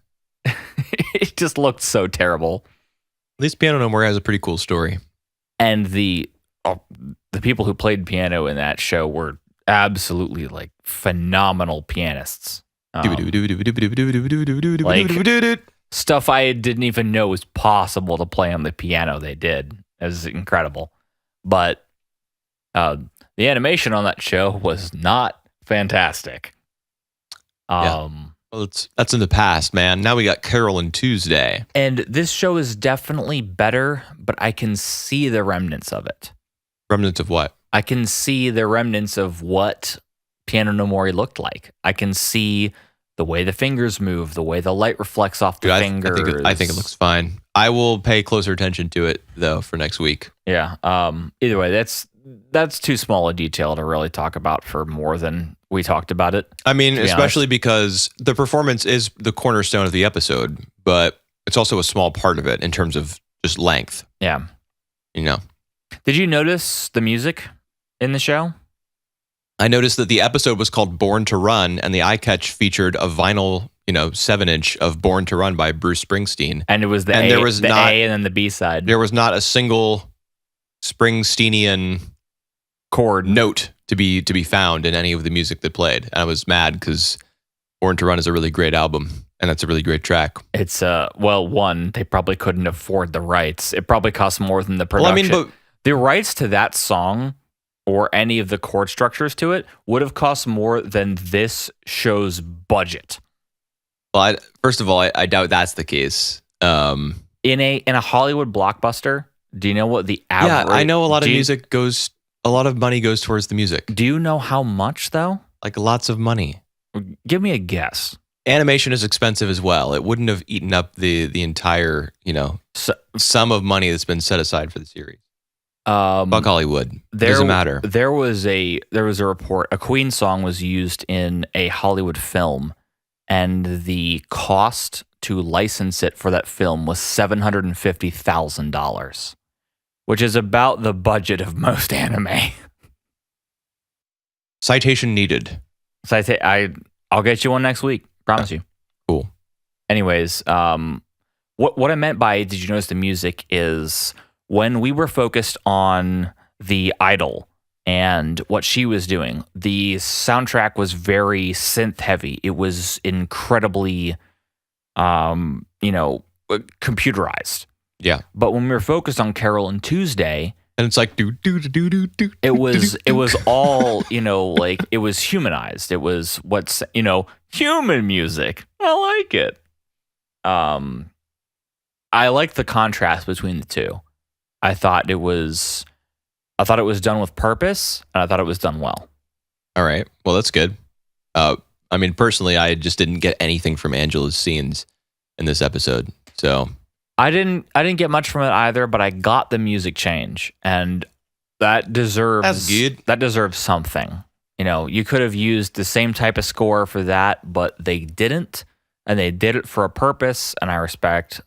It just looked so terrible. At least Piano no Mori has a pretty cool story. And the people who played piano in that show were absolutely like phenomenal pianists. Stuff I didn't even know was possible to play on the piano. They did. It was incredible. But the animation on that show was not fantastic. Well, that's in the past, man. Now we got Carole and Tuesday. And this show is definitely better, but I can see the remnants of it. Remnants of what? I can see the remnants of what Piano no Mori looked like. I can see the way the fingers move, the way the light reflects off the fingers. I think it looks fine. I will pay closer attention to it though for next week. Yeah. Either way, that's too small a detail to really talk about for more than we talked about it. I mean, especially because the performance is the cornerstone of the episode, but it's also a small part of it in terms of just length. Yeah. You know. Did you notice the music in the show? I noticed that the episode was called Born to Run, and the eye catch featured a vinyl, 7-inch of Born to Run by Bruce Springsteen. And it was the A and then the B side. There was not a single Springsteenian chord note to be found in any of the music that played. And I was mad because Born to Run is a really great album, and that's a really great track. It's one, they probably couldn't afford the rights. It probably cost more than the production. Well, but the rights to that song or any of the chord structures to it would have cost more than this show's budget. Well, first of all, I doubt that's the case. In a Hollywood blockbuster, do you know what the average? Yeah, I know a lot of money goes towards the music. Do you know how much though? Like lots of money. Give me a guess. Animation is expensive as well. It wouldn't have eaten up the entire, sum of money that's been set aside for the series. Fuck Hollywood. Doesn't matter. There was a report. A Queen song was used in a Hollywood film, and the cost to license it for that film was $750,000, which is about the budget of most anime. Citation needed. So I'll get you one next week. Promise you. Cool. Anyways, what I meant by did you notice the music is when we were focused on the idol and what she was doing, the soundtrack was very synth heavy. It was incredibly, computerized. Yeah. But when we were focused on Carole and Tuesday, and it's like do do do do do. It was all it was humanized. It was what's human music. I like it. I like the contrast between the two. I thought it was done with purpose, and I thought it was done well. All right. Well, that's good. Personally, I just didn't get anything from Angela's scenes in this episode. So I didn't get much from it either, but I got the music change, and that deserves something. You could have used the same type of score for that, but they didn't, and they did it for a purpose, and I respect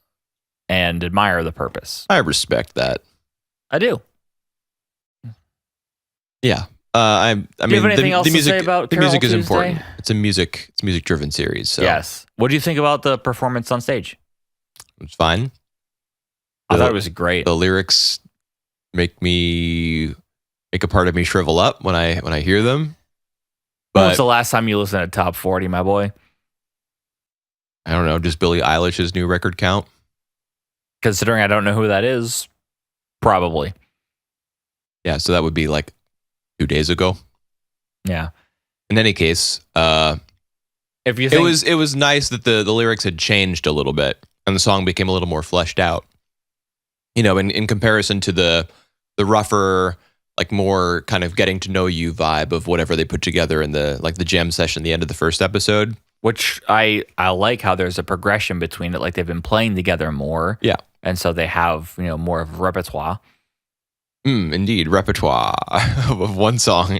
and admire the purpose. I respect that. I do. Yeah. Do you have anything else to say about the Carole music is Tuesday? important. It's music driven series. So yes. What do you think about the performance on stage? It's fine. I thought it was great. The lyrics make a part of me shrivel up when I hear them. When was the last time you listened to Top 40, my boy? I don't know, just Billie Eilish's new record count? Considering I don't know who that is, probably. Yeah, so that would be like 2 days ago. Yeah. In any case, if you think it was nice that the lyrics had changed a little bit and the song became a little more fleshed out. In comparison to the rougher, like more kind of getting to know you vibe of whatever they put together in the jam session at the end of the first episode. Which I like how there's a progression between it, like they've been playing together more. Yeah. And so they have, more of a repertoire. Indeed, repertoire of one song.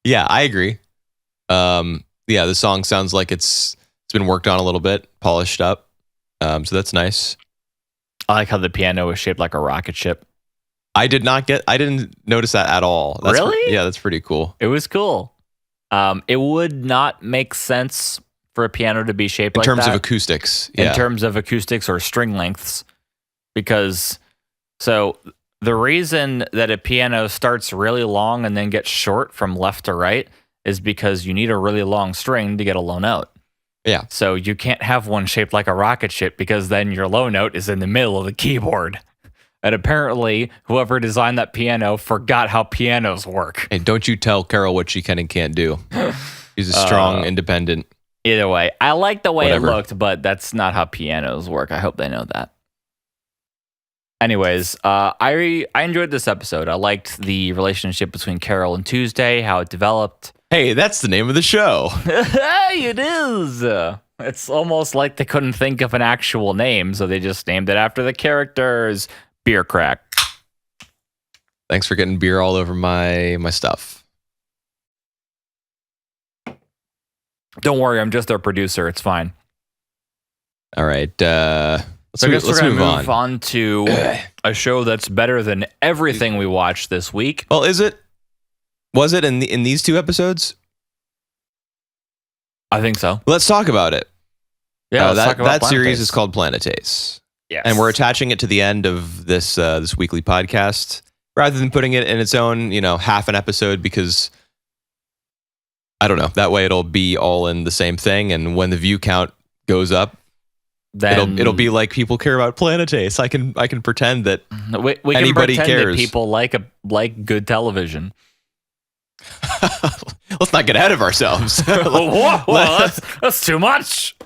Yeah, I agree. The song sounds like it's been worked on a little bit, polished up. So that's nice. I like how the piano is shaped like a rocket ship. I didn't notice that at all. Really? That's pretty cool. It was cool. It would not make sense for a piano to be shaped like that. In terms of acoustics. Yeah. In terms of acoustics or string lengths. Because, so the reason that a piano starts really long and then gets short from left to right is because you need a really long string to get a low note. Yeah. So you can't have one shaped like a rocket ship because then your low note is in the middle of the keyboard. And apparently, whoever designed that piano forgot how pianos work. Hey, don't you tell Carole what she can and can't do. She's a strong, independent. Either way, I like the way Whatever. it looked, but that's not how pianos work. I hope they know that. Anyways, I enjoyed this episode. I liked the relationship between Carole and Tuesday, how it developed. Hey, that's the name of the show. Hey, it is. It's almost like they couldn't think of an actual name, so they just named it after the characters. Beer crack. Thanks for getting beer all over my stuff. Don't worry, I'm just their producer. It's fine. All right. Let's move on. on to a show that's better than everything we watched this week. Well, is it? Was it in these two episodes? I think so. Let's talk about it. Yeah, let's talk about that series Planet is called Planet Ace. Yes. And we're attaching it to the end of this weekly podcast rather than putting it in its own, half an episode because I don't know. That way it'll be all in the same thing. And when the view count goes up, then it'll be like people care about Planet Ace. I can pretend that we anybody can pretend cares. That people like good television. Let's not get ahead of ourselves. Whoa, that's too much.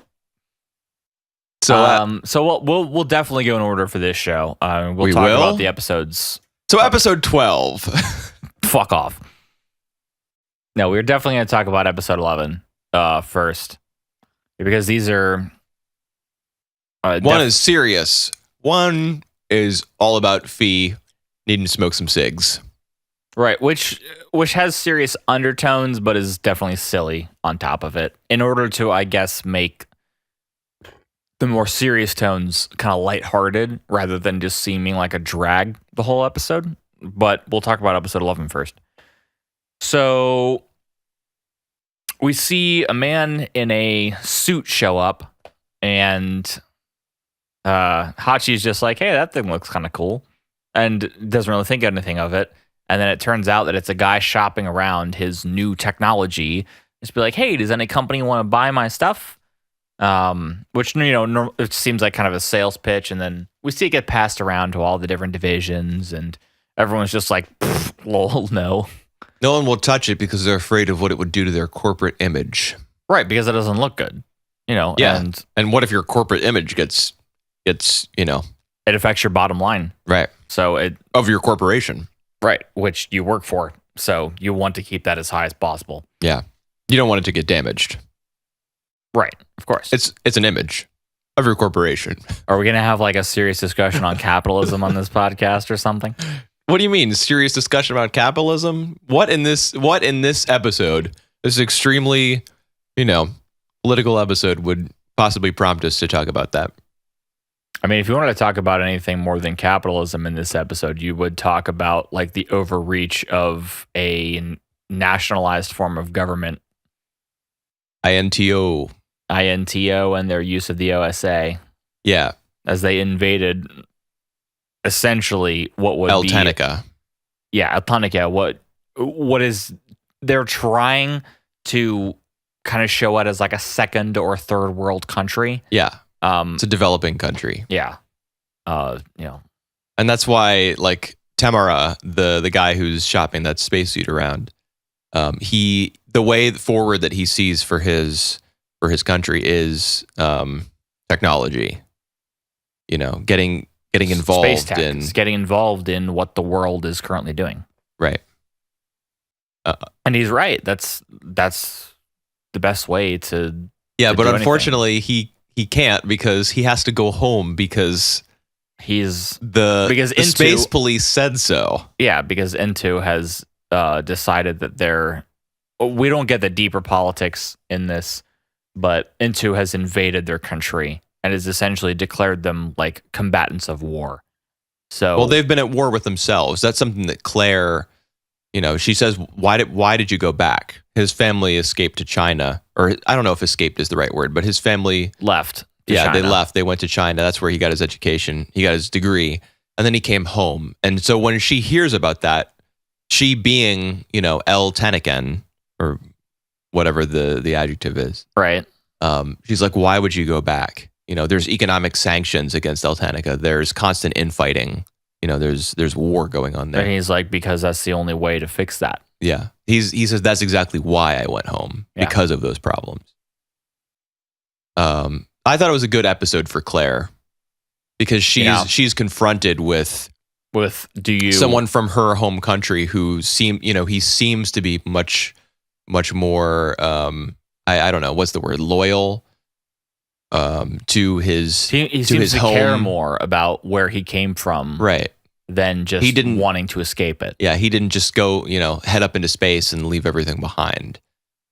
So, we'll definitely go in order for this show. We'll talk about the episodes. So episode 12. Fuck off. No, we're definitely going to talk about episode 11 first. Because these are... one is serious. One is all about Fee needing to smoke some cigs. Right, which has serious undertones, but is definitely silly on top of it. In order to, I guess, make the more serious tones kind of lighthearted rather than just seeming like a drag the whole episode. But we'll talk about episode 11 first. So we see a man in a suit show up, and Hachi's just like, hey, that thing looks kind of cool, and doesn't really think anything of it. And then it turns out that it's a guy shopping around his new technology. Just be like, hey, does any company want to buy my stuff? Which, it seems like kind of a sales pitch. And then we see it get passed around to all the different divisions, and everyone's just like, lol, no. No one will touch it because they're afraid of what it would do to their corporate image. Right, because it doesn't look good. Yeah. And what if your corporate image gets it affects your bottom line. Right. So of your corporation. Right, which you work for. So you want to keep that as high as possible. Yeah. You don't want it to get damaged. Right, of course. It's an image of your corporation. Are we going to have like a serious discussion on capitalism on this podcast or something? What do you mean, serious discussion about capitalism? What in this episode, this extremely, political episode would possibly prompt us to talk about that? I mean, if you wanted to talk about anything more than capitalism in this episode, you would talk about like the overreach of a nationalized form of government. INTO and their use of the OSA. Yeah. As they invaded essentially what would Eltanica. Yeah, Eltanica. What is... They're trying to kind of show it as like a second or third world country. Yeah. It's a developing country. Yeah. And that's why, like, Tamara, the guy who's shopping that spacesuit around, the way forward that he sees for his country is technology. Getting involved getting involved in what the world is currently doing. Right. And he's right. That's the best way to. Yeah, to but do unfortunately, anything. he can't because he has to go home because the space police said so. Yeah, because N2 has decided that we don't get the deeper politics in this, but N2 has invaded their country and has essentially declared them like combatants of war. So, well, they've been at war with themselves. That's something that Claire, she says, why did you go back? His family escaped to China, or I don't know if escaped is the right word, but his family left. Yeah, they left. They went to China. That's where he got his education. He got his degree, and then he came home. And so when she hears about that, she being, El Tanakan, or whatever the adjective is, right? She's like, why would you go back? There's economic sanctions against Eltanica. There's constant infighting. There's war going on there. And he's like, because that's the only way to fix that. Yeah. He says that's exactly why I went home, because of those problems. I thought it was a good episode for Claire because she's confronted with someone from her home country who he seems to be much more I don't know what's the word, loyal to his he seems to care more about where he came from, right, than just wanting to escape it. Yeah, he didn't just go head up into space and leave everything behind.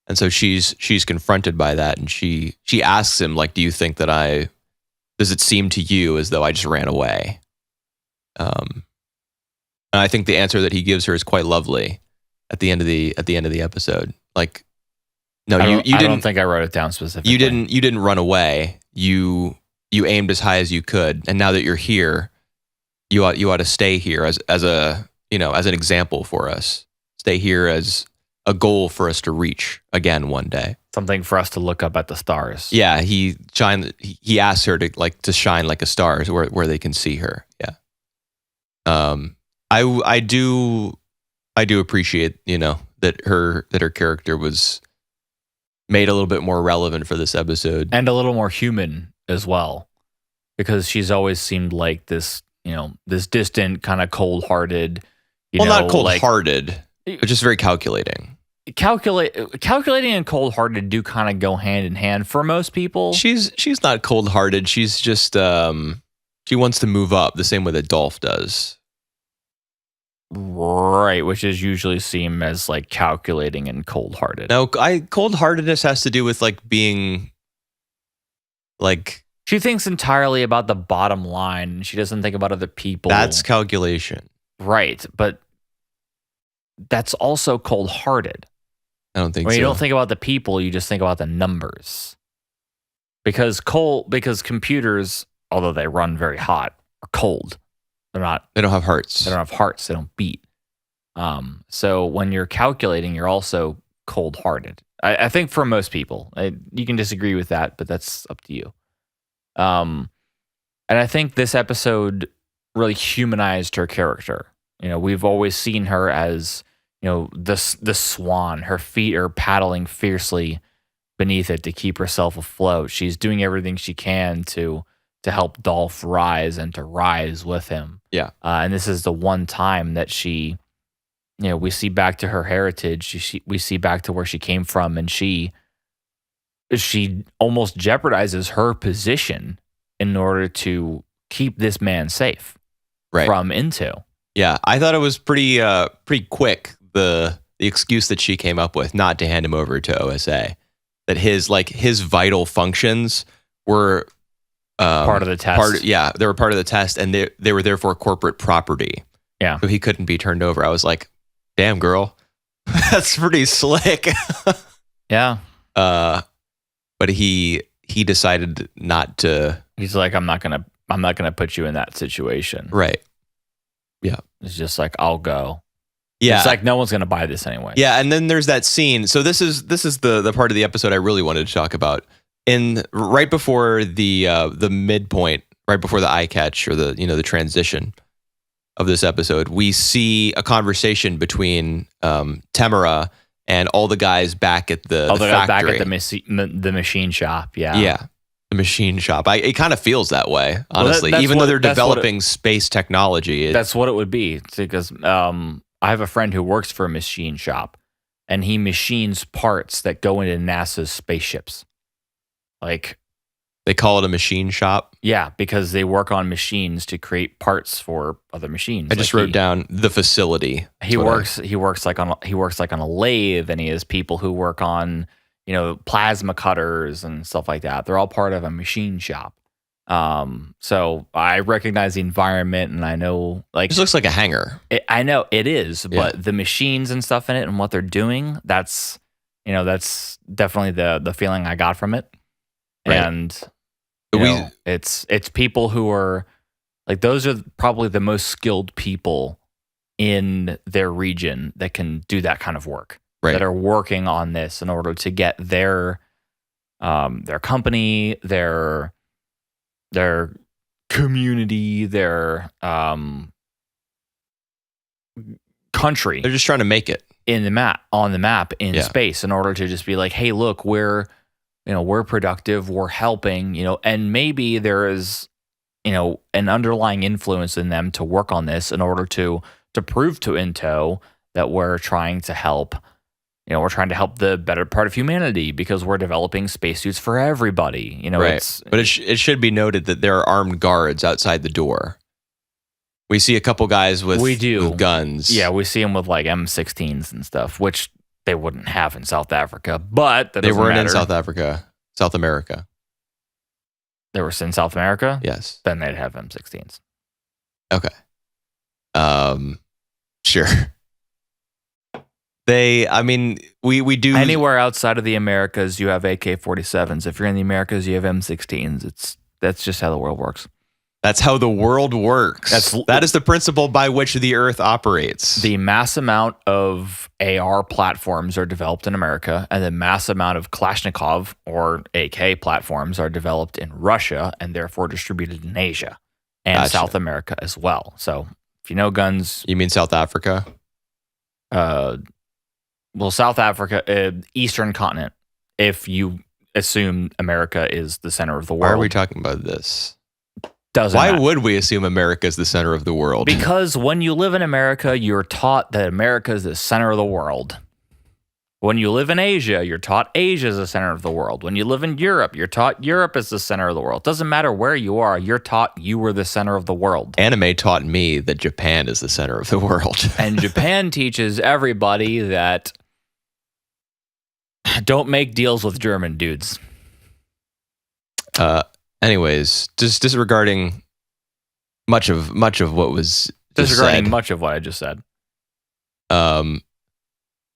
And so she's confronted by that, and she asks him, like, do you think that does it seem to you as though I just ran away? And I think the answer that he gives her is quite lovely at the end of the episode. Like, no, you didn't. I don't think I wrote it down specifically. You didn't run away. You aimed as high as you could, and now that you're here, you ought to stay here as an example for us. Stay here as a goal for us to reach again one day. Something for us to look up at the stars. Yeah, he asks her to shine like a star where they can see her. Yeah. I do appreciate, that her character was made a little bit more relevant for this episode. And a little more human as well. Because she's always seemed like this, this distant, kind of cold-hearted, not cold-hearted, but just very calculating. calculating and cold-hearted do kind of go hand in hand for most people. She's not cold-hearted. She's just she wants to move up the same way that Dolph does. Right, which is usually seen as like calculating and cold-hearted. No, cold-heartedness has to do with like being like she thinks entirely about the bottom line. She doesn't think about other people. That's calculation. Right, but that's also cold-hearted. I don't think when so. You don't think about the people, you just think about the numbers. Because computers, although they run very hot, are cold. They don't have hearts. They don't have hearts. They don't beat. So when you're calculating, you're also cold-hearted. I think for most people, you can disagree with that, but that's up to you. And I think this episode really humanized her character. You know, we've always seen her as, you know, the swan. Her feet are paddling fiercely beneath it to keep herself afloat. She's doing everything she can to help Dolph rise and to rise with him. Yeah. And this is the one time that she, you know, we see back to her heritage. We see back to where she came from, and she almost jeopardizes her position in order to keep this man safe from Into. Yeah, I thought it was pretty quick, the excuse that she came up with not to hand him over to OSA, that his vital functions were part of the test. They were part of the test, and they were therefore corporate property. Yeah, so he couldn't be turned over. I was like, damn, girl, that's pretty slick. Yeah. But he decided not to. He's like, I'm not gonna put you in that situation. Right. Yeah. It's just like, I'll go. Yeah. It's like no one's gonna buy this anyway. Yeah, and then there's that scene. So this is the part of the episode I really wanted to talk about. Right before the midpoint, right before the eye catch or the transition of this episode, we see a conversation between Tamara and all the guys back at the factory. Back at the machine shop. Yeah. Yeah. The machine shop. It kind of feels that way, honestly. Even though they're developing space technology. That's what it would be. Because I have a friend who works for a machine shop, and he machines parts that go into NASA's spaceships. Like, they call it a machine shop? Yeah, because they work on machines to create parts for other machines. I just wrote down the facility. He works like on a lathe, and he has people who work on, you know, plasma cutters and stuff like that. They're all part of a machine shop. So I recognize the environment, and I know, like, this looks like a hangar. I know it is, but the machines and stuff in it and what they're doing, that's definitely the feeling I got from it. Right. And it's people who are like, those are probably the most skilled people in their region that can do that kind of work. Right. That are working on this in order to get their company, their community, their country. They're just trying to make it on the map in space, in order to just be like, hey, look, we're productive, we're helping, and maybe there is, an underlying influence in them to work on this in order to prove to Into that we're trying to help. We're trying to help the better part of humanity because we're developing spacesuits for everybody. Right. But it should be noted that there are armed guards outside the door. We see a couple guys with guns. Yeah, we see them with like M16s and stuff, which they wouldn't have in South Africa. But that they weren't matter. In South Africa, South America. They were in South America? Yes. Then they'd have M16s. Okay. Sure. We do... Anywhere outside of the Americas, you have AK-47s. If you're in the Americas, you have M16s. That's just how the world works. That's how the world works. That is the principle by which the Earth operates. The mass amount of AR platforms are developed in America, and the mass amount of Kalashnikov or AK platforms are developed in Russia, and therefore distributed in Asia and South America as well. So, if you know guns... You mean South Africa? Well, South Africa, Eastern continent, if you assume America is the center of the world. Why are we talking about this? Why would we assume America is the center of the world? Because when you live in America, you're taught that America is the center of the world. When you live in Asia, you're taught Asia is the center of the world. When you live in Europe, you're taught Europe is the center of the world. Doesn't matter where you are, you're taught you were the center of the world. Anime taught me that Japan is the center of the world. And Japan teaches everybody that don't make deals with German dudes. Anyways, just disregarding much of what was Disregarding said, much of what I just said.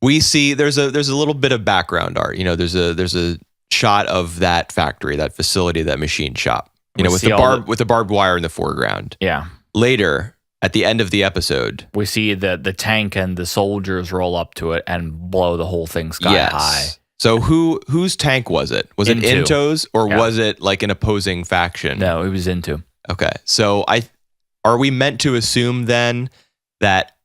We see there's a little bit of background art. You know, there's a shot of that factory, that facility, that machine shop. You know, with the barbed wire in the foreground. Yeah. Later, at the end of the episode, we see the tank and the soldiers roll up to it and blow the whole thing sky high. So whose tank was it? Was it Into's or was it like an opposing faction? No, it was Into. Okay. So are we meant to assume then that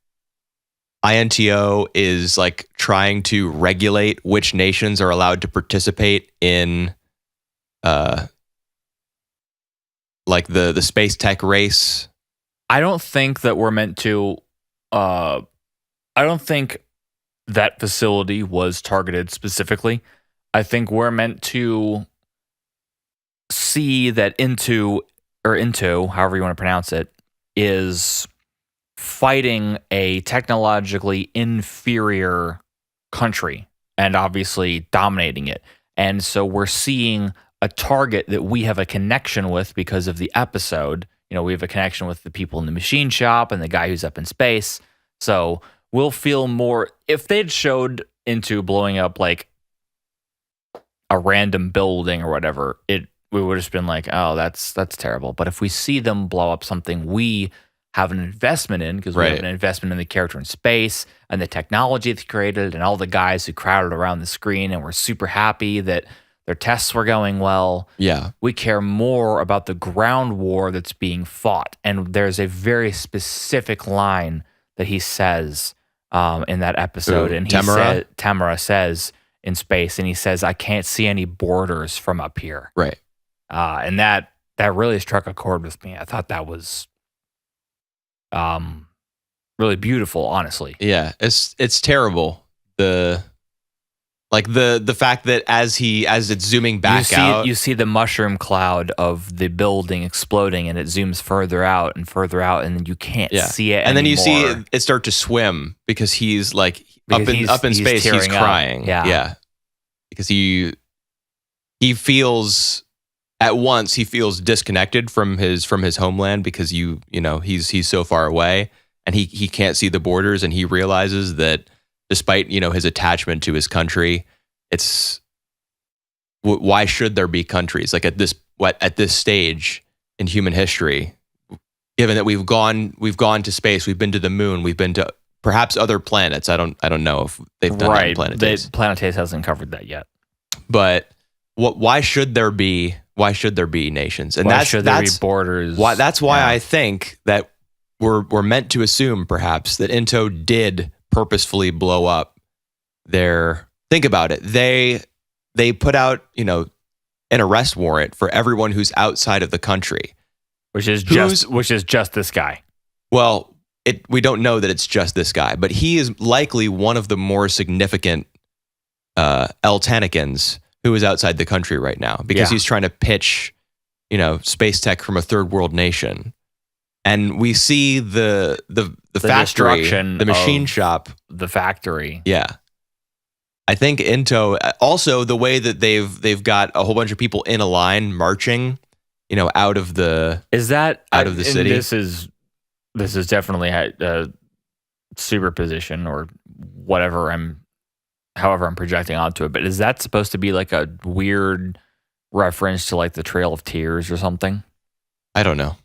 INTO is like trying to regulate which nations are allowed to participate in like the space tech race? I don't think that we're meant to I don't think that facility was targeted specifically. I think we're meant to see that Into, however you want to pronounce it, is fighting a technologically inferior country and obviously dominating it. And so we're seeing a target that we have a connection with because of the episode. You know, we have a connection with the people in the machine shop and the guy who's up in space. So we'll feel more if they'd showed Into blowing up like a random building or whatever, we would have just been like, oh, that's terrible. But if we see them blow up something we have an investment in, because we have an investment in the character in space and the technology that's created and all the guys who crowded around the screen and we're super happy that their tests were going well. Yeah. We care more about the ground war that's being fought. And there's a very specific line that he says in that episode. And Tamara says in space, and he says, I can't see any borders from up here. Right. And that really struck a chord with me. I thought that was really beautiful, honestly. Yeah, it's terrible. The fact that as it's zooming back out, you see the mushroom cloud of the building exploding, and it zooms further out, and then you can't see it. And anymore. then you see it start to swim because he's like up in space. He's crying. Yeah, because he feels. At once, he feels disconnected from his homeland because he's so far away and he can't see the borders, and he realizes that despite his attachment to his country, it's why should there be countries like at this stage in human history, given that we've gone to space, we've been to the moon, we've been to perhaps other planets. I don't know if they've done that in Planet Days. Planet Days hasn't covered that yet, but why should there be? Why should there be nations? And there be borders? That's why I think that we're meant to assume perhaps that Into did purposefully blow up their. Think about it. They put out an arrest warrant for everyone who's outside of the country, which is just this guy. Well, we don't know that it's just this guy, but he is likely one of the more significant Eltanicans who is outside the country right now because he's trying to pitch, space tech from a third world nation. And we see the factory, the machine shop, the factory. Yeah. I think Into also the way that they've got a whole bunch of people in a line marching, out of the city. This is definitely a superposition or whatever however I'm projecting onto it, but is that supposed to be like a weird reference to like the Trail of Tears or something? I don't know.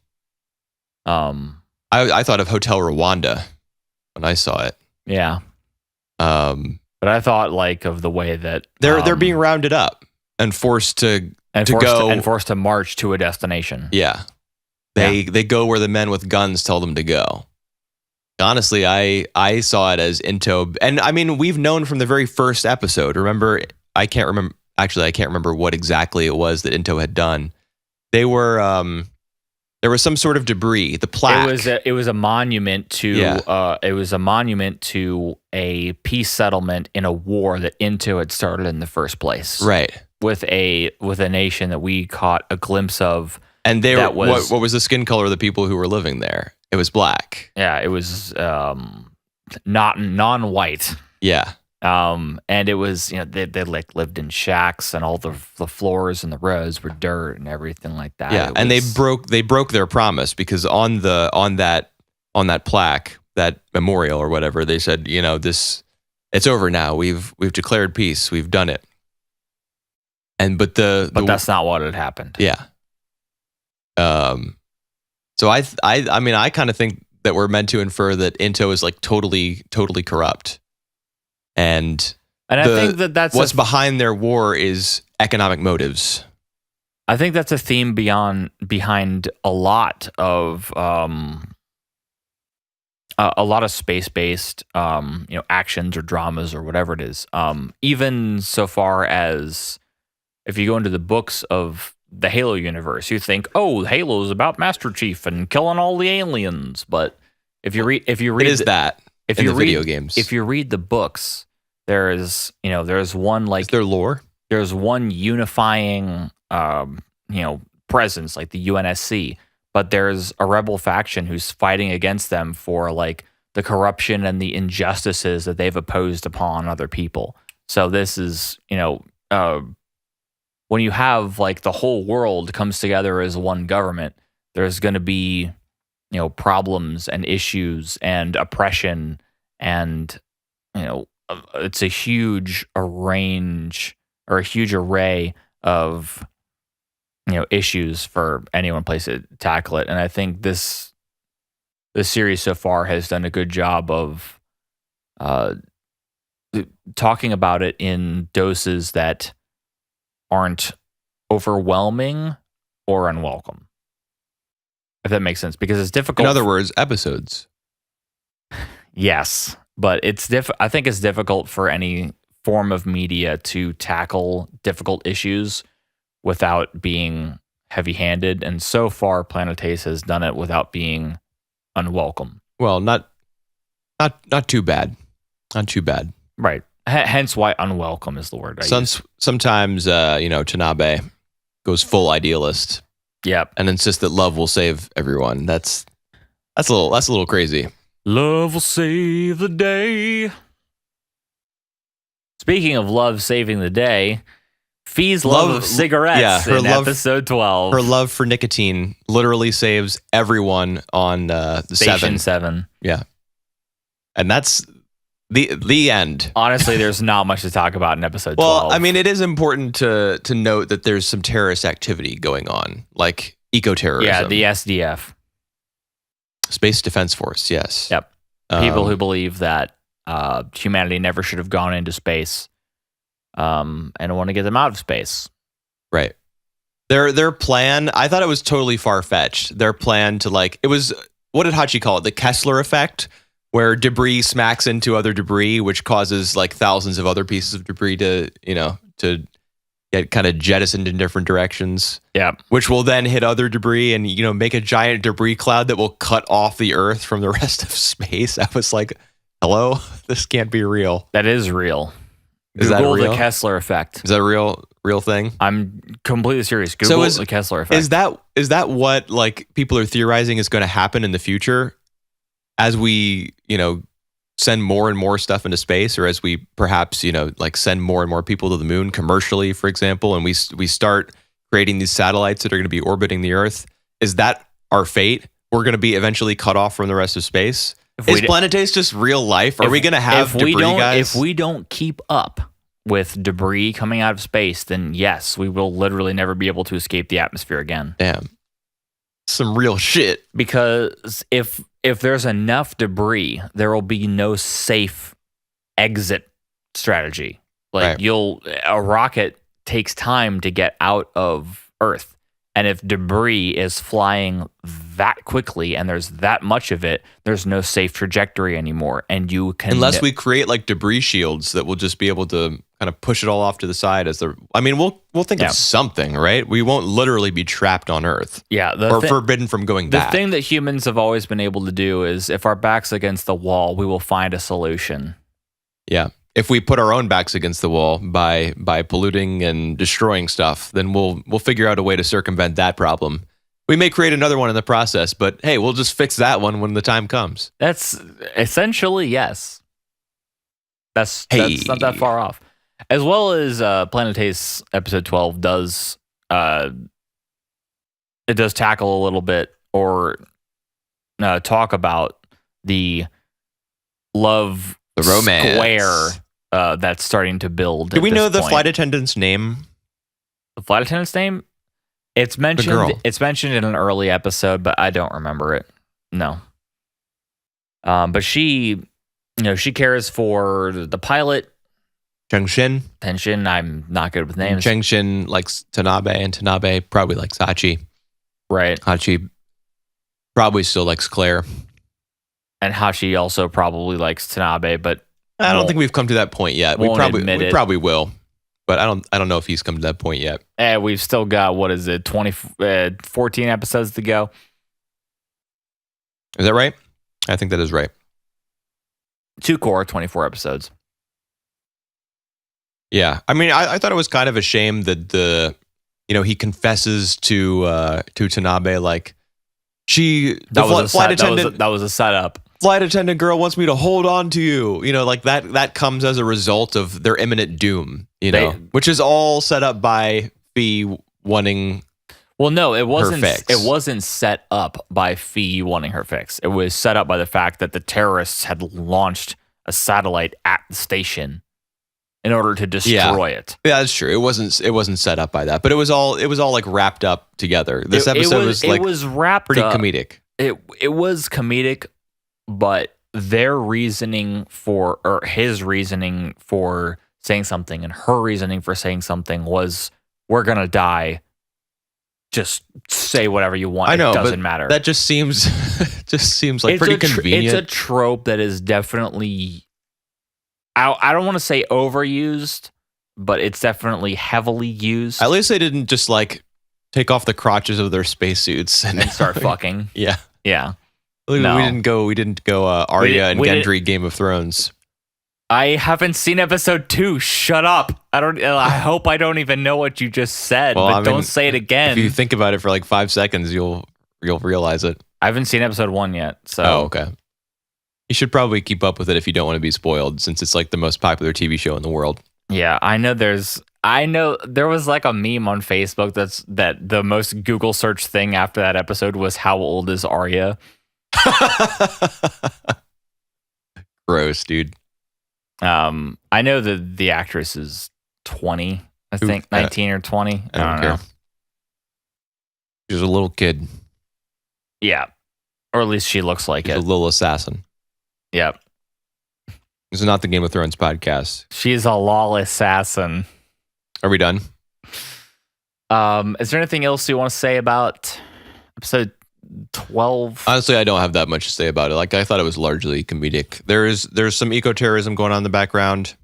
I thought of Hotel Rwanda when I saw it. Yeah. But I thought like of the way that they're being rounded up and forced to march to a destination. Yeah. They go where the men with guns tell them to go. Honestly, I saw it as Into, and I mean, we've known from the very first episode. Remember, I can't remember what exactly it was that Into had done. They were There was some sort of debris. The plaque. It was a monument to a peace settlement in a war that Into had started in the first place. Right. With a nation that we caught a glimpse of. And what was the skin color of the people who were living there? It was black. Yeah, it was not non-white. Yeah. And it was, they like lived in shacks, and all the floors and the roads were dirt and everything like that. Yeah, and they broke their promise, because on that plaque, that memorial or whatever, they said, it's over now. We've declared peace. We've done it. But that's not what had happened. Yeah. So I kind of think that we're meant to infer that Into is like totally corrupt. And I think that's what's behind their war is economic motives. I think that's a theme behind a lot of space-based actions or dramas or whatever it is. Even so far as if you go into the books of the Halo universe, you think, oh, Halo is about Master Chief and killing all the aliens. But if you read video games. If you read the books, there's one like is there lore? There's one unifying presence, like the UNSC, but there's a rebel faction who's fighting against them for like the corruption and the injustices that they've imposed upon other people. So this is when you have like the whole world comes together as one government, there's going to be problems and issues and oppression, and it's a huge array of issues for anyone place to tackle it. And I think this series so far has done a good job of talking about it in doses that aren't overwhelming or unwelcome, if that makes sense, because it's difficult. In other words, episodes. Yes, but I think it's difficult for any form of media to tackle difficult issues without being heavy-handed, and so far Planet Ace has done it without being unwelcome. Well, not too bad. Not too bad. Right. Hence why unwelcome is the word I use. Sometimes Tanabe goes full idealist. Yep. And insists that love will save everyone. That's a little crazy. Love will save the day. Speaking of love saving the day, Fee's love of cigarettes in episode 12. Her love for nicotine literally saves everyone on the Station 7. Yeah. And that's the end. Honestly, there's not much to talk about in episode 12. Well, I mean, it is important to note that there's some terrorist activity going on, like eco-terrorism. Yeah, the SDF. Space Defense Force, yes. Yep. People who believe that humanity never should have gone into space and want to get them out of space. Right. Their plan, I thought it was totally far-fetched. Their plan to it was, what did Hachi call it? The Kessler effect, where debris smacks into other debris, which causes thousands of other pieces of debris to get kind of jettisoned in different directions. Yeah. Which will then hit other debris and, make a giant debris cloud that will cut off the Earth from the rest of space. I was like, hello? This can't be real. That is real. Is Google that real? The Kessler effect. Is that a real thing? I'm completely serious. Google the Kessler effect. Is that what people are theorizing is going to happen in the future as we, send more and more stuff into space, or as we perhaps, send more and more people to the moon commercially, for example, and we start creating these satellites that are going to be orbiting the Earth? Is that our fate? We're going to be eventually cut off from the rest of space? Is Planet Ace just real life? Are we going to have debris, guys? If we don't keep up with debris coming out of space, then yes, we will literally never be able to escape the atmosphere again. Damn. Some real shit. Because if there's enough debris, there will be no safe exit strategy. Right. A rocket takes time to get out of Earth. And if debris is flying that quickly and there's that much of it, there's no safe trajectory anymore. And you can... Unless we create debris shields that will just be able to kind of push it all off to the side as we'll think of something, right? We won't literally be trapped on Earth. Yeah. Or forbidden from going back. The thing that humans have always been able to do is if our back's against the wall, we will find a solution. Yeah. If we put our own backs against the wall by polluting and destroying stuff, then we'll figure out a way to circumvent that problem. We may create another one in the process, but hey, we'll just fix that one when the time comes. That's essentially, yes. That's not that far off. As well as Planet Taste episode 12 does it does tackle a little bit or talk about the love romance square that's starting to build. Do we know the flight attendant's name? The flight attendant's name? It's mentioned. It's mentioned in an early episode, but I don't remember it. No. But she cares for the pilot. Tenshin. I'm not good with names. Chengshin likes Tanabe, and Tanabe probably likes Hachi. Right. Hachi probably still likes Claire. And Hachi also probably likes Tanabe, but I don't think we've come to that point yet. We probably will. But I don't know if he's come to that point yet. We've still got, 14 episodes to go. Is that right? I think that is right. 2 core, 24 episodes. Yeah. I mean, I thought it was kind of a shame that he confesses to Tanabe like that was a setup. Flight attendant girl wants me to hold on to you. Like that comes as a result of their imminent doom, which is all set up by Fee wanting it wasn't. her fix. It wasn't set up by Fee wanting her fix. It was set up by the fact that the terrorists had launched a satellite at the station in order to destroy it. Yeah, that's true. It wasn't set up by that, but it was all like wrapped up together. This episode was wrapped pretty up. Comedic. It was comedic, but their reasoning his reasoning for saying something and her reasoning for saying something was, we're gonna die. Just say whatever you want. I know, it doesn't matter. That just seems like pretty convenient. It's a trope that is definitely, I don't want to say overused, but it's definitely heavily used. At least they didn't just like take off the crotches of their spacesuits and start fucking. Yeah. No. We didn't go Arya and Gendry Game of Thrones. I haven't seen episode 2. Shut up. I hope I don't even know what you just said, don't say it again. If you think about it for like 5 seconds, you'll realize it. I haven't seen episode 1 yet. So. Oh, okay. You should probably keep up with it if you don't want to be spoiled, since it's like the most popular TV show in the world. Yeah, I know there was like a meme on Facebook that the most Google search thing after that episode was, how old is Arya? Gross, dude. I know that the actress is 20, I think 19 or 20. I don't know. She's a little kid. Yeah. Or at least she looks like She's it. a little assassin. Yep. This is not the Game of Thrones podcast. She's a lawless assassin. Are we done? Is there anything else you want to say about episode 12? Honestly, I don't have that much to say about it. Like, I thought it was largely comedic. There's some eco-terrorism going on in the background,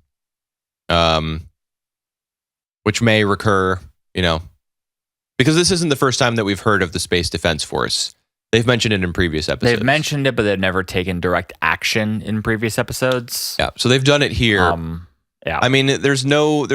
which may recur, because this isn't the first time that we've heard of the Space Defense Force. They've mentioned it in previous episodes. They've mentioned it, but they've never taken direct action in previous episodes. Yeah, so they've done it here. Yeah. I mean, there's no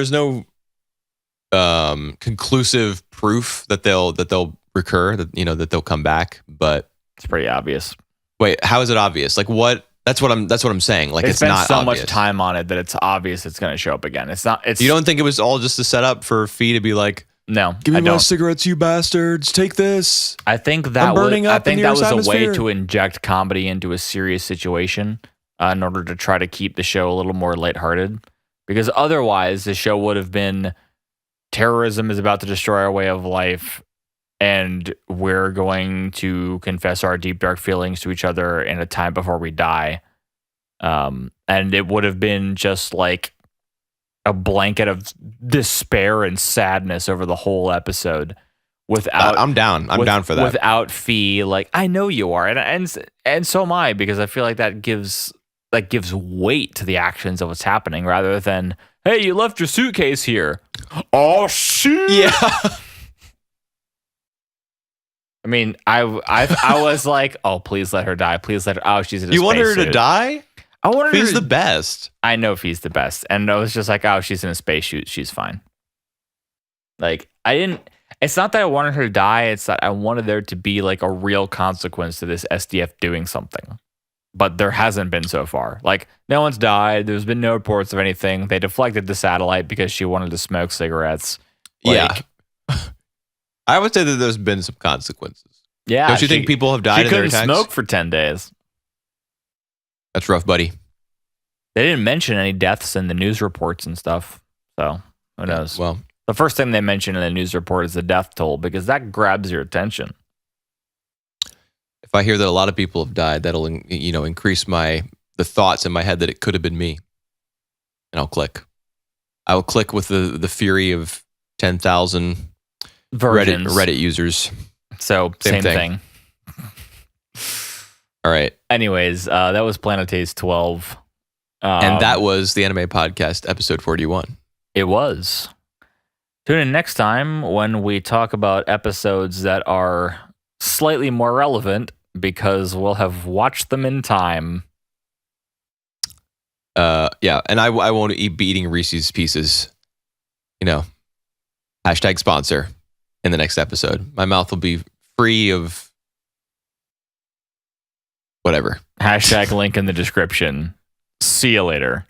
conclusive proof that they'll recur, that they'll come back, but it's pretty obvious. Wait, how is it obvious? Like what? That's what I'm saying. Like, it's not so obvious. much time on it that it's obvious it's going to show up again. It's not. You don't think it was all just a setup for Fee to be like, no, give me my cigarettes, you bastards. Take this. I think that was a way to inject comedy into a serious situation in order to try to keep the show a little more lighthearted. Because otherwise, the show would have been, terrorism is about to destroy our way of life, and we're going to confess our deep, dark feelings to each other in a time before we die. And it would have been just like a blanket of despair and sadness over the whole episode. Without, I'm down. I'm down for that. Without Fee, like, I know you are, and so am I, because I feel like that gives weight to the actions of what's happening, rather than Hey, you left your suitcase here. Oh, shoot. Yeah. I mean, I was like, oh, please let her die. Please let her. Oh, she's in a You want her spacesuit. to die? I wanted He's her the best. I know Fee's the best. And I was just like, oh, she's in a spacesuit. She's fine. Like, it's not that I wanted her to die. It's that I wanted there to be like a real consequence to this SDF doing something. But there hasn't been so far. Like, no one's died. There's been no reports of anything. They deflected the satellite because she wanted to smoke cigarettes. Like, yeah. I would say that there's been some consequences. Yeah. Don't you think people have died she in their couldn't attacks? smoke for 10 days. That's rough, buddy. They didn't mention any deaths in the news reports and stuff. So, who knows? Well, the first thing they mention in the news report is the death toll because that grabs your attention. if I hear that a lot of people have died, that'll increase the thoughts in my head that it could have been me, and I'll click. I will click with the fury of 10,000 Reddit users. So same thing. All right. Anyways, that was Planetes 12. And that was the Anime Podcast, episode 41. It was. Tune in next time when we talk about episodes that are slightly more relevant because we'll have watched them in time. Yeah, and I won't be eating Reese's Pieces, hashtag sponsor in the next episode. My mouth will be free of whatever. Hashtag link in the description. See you later.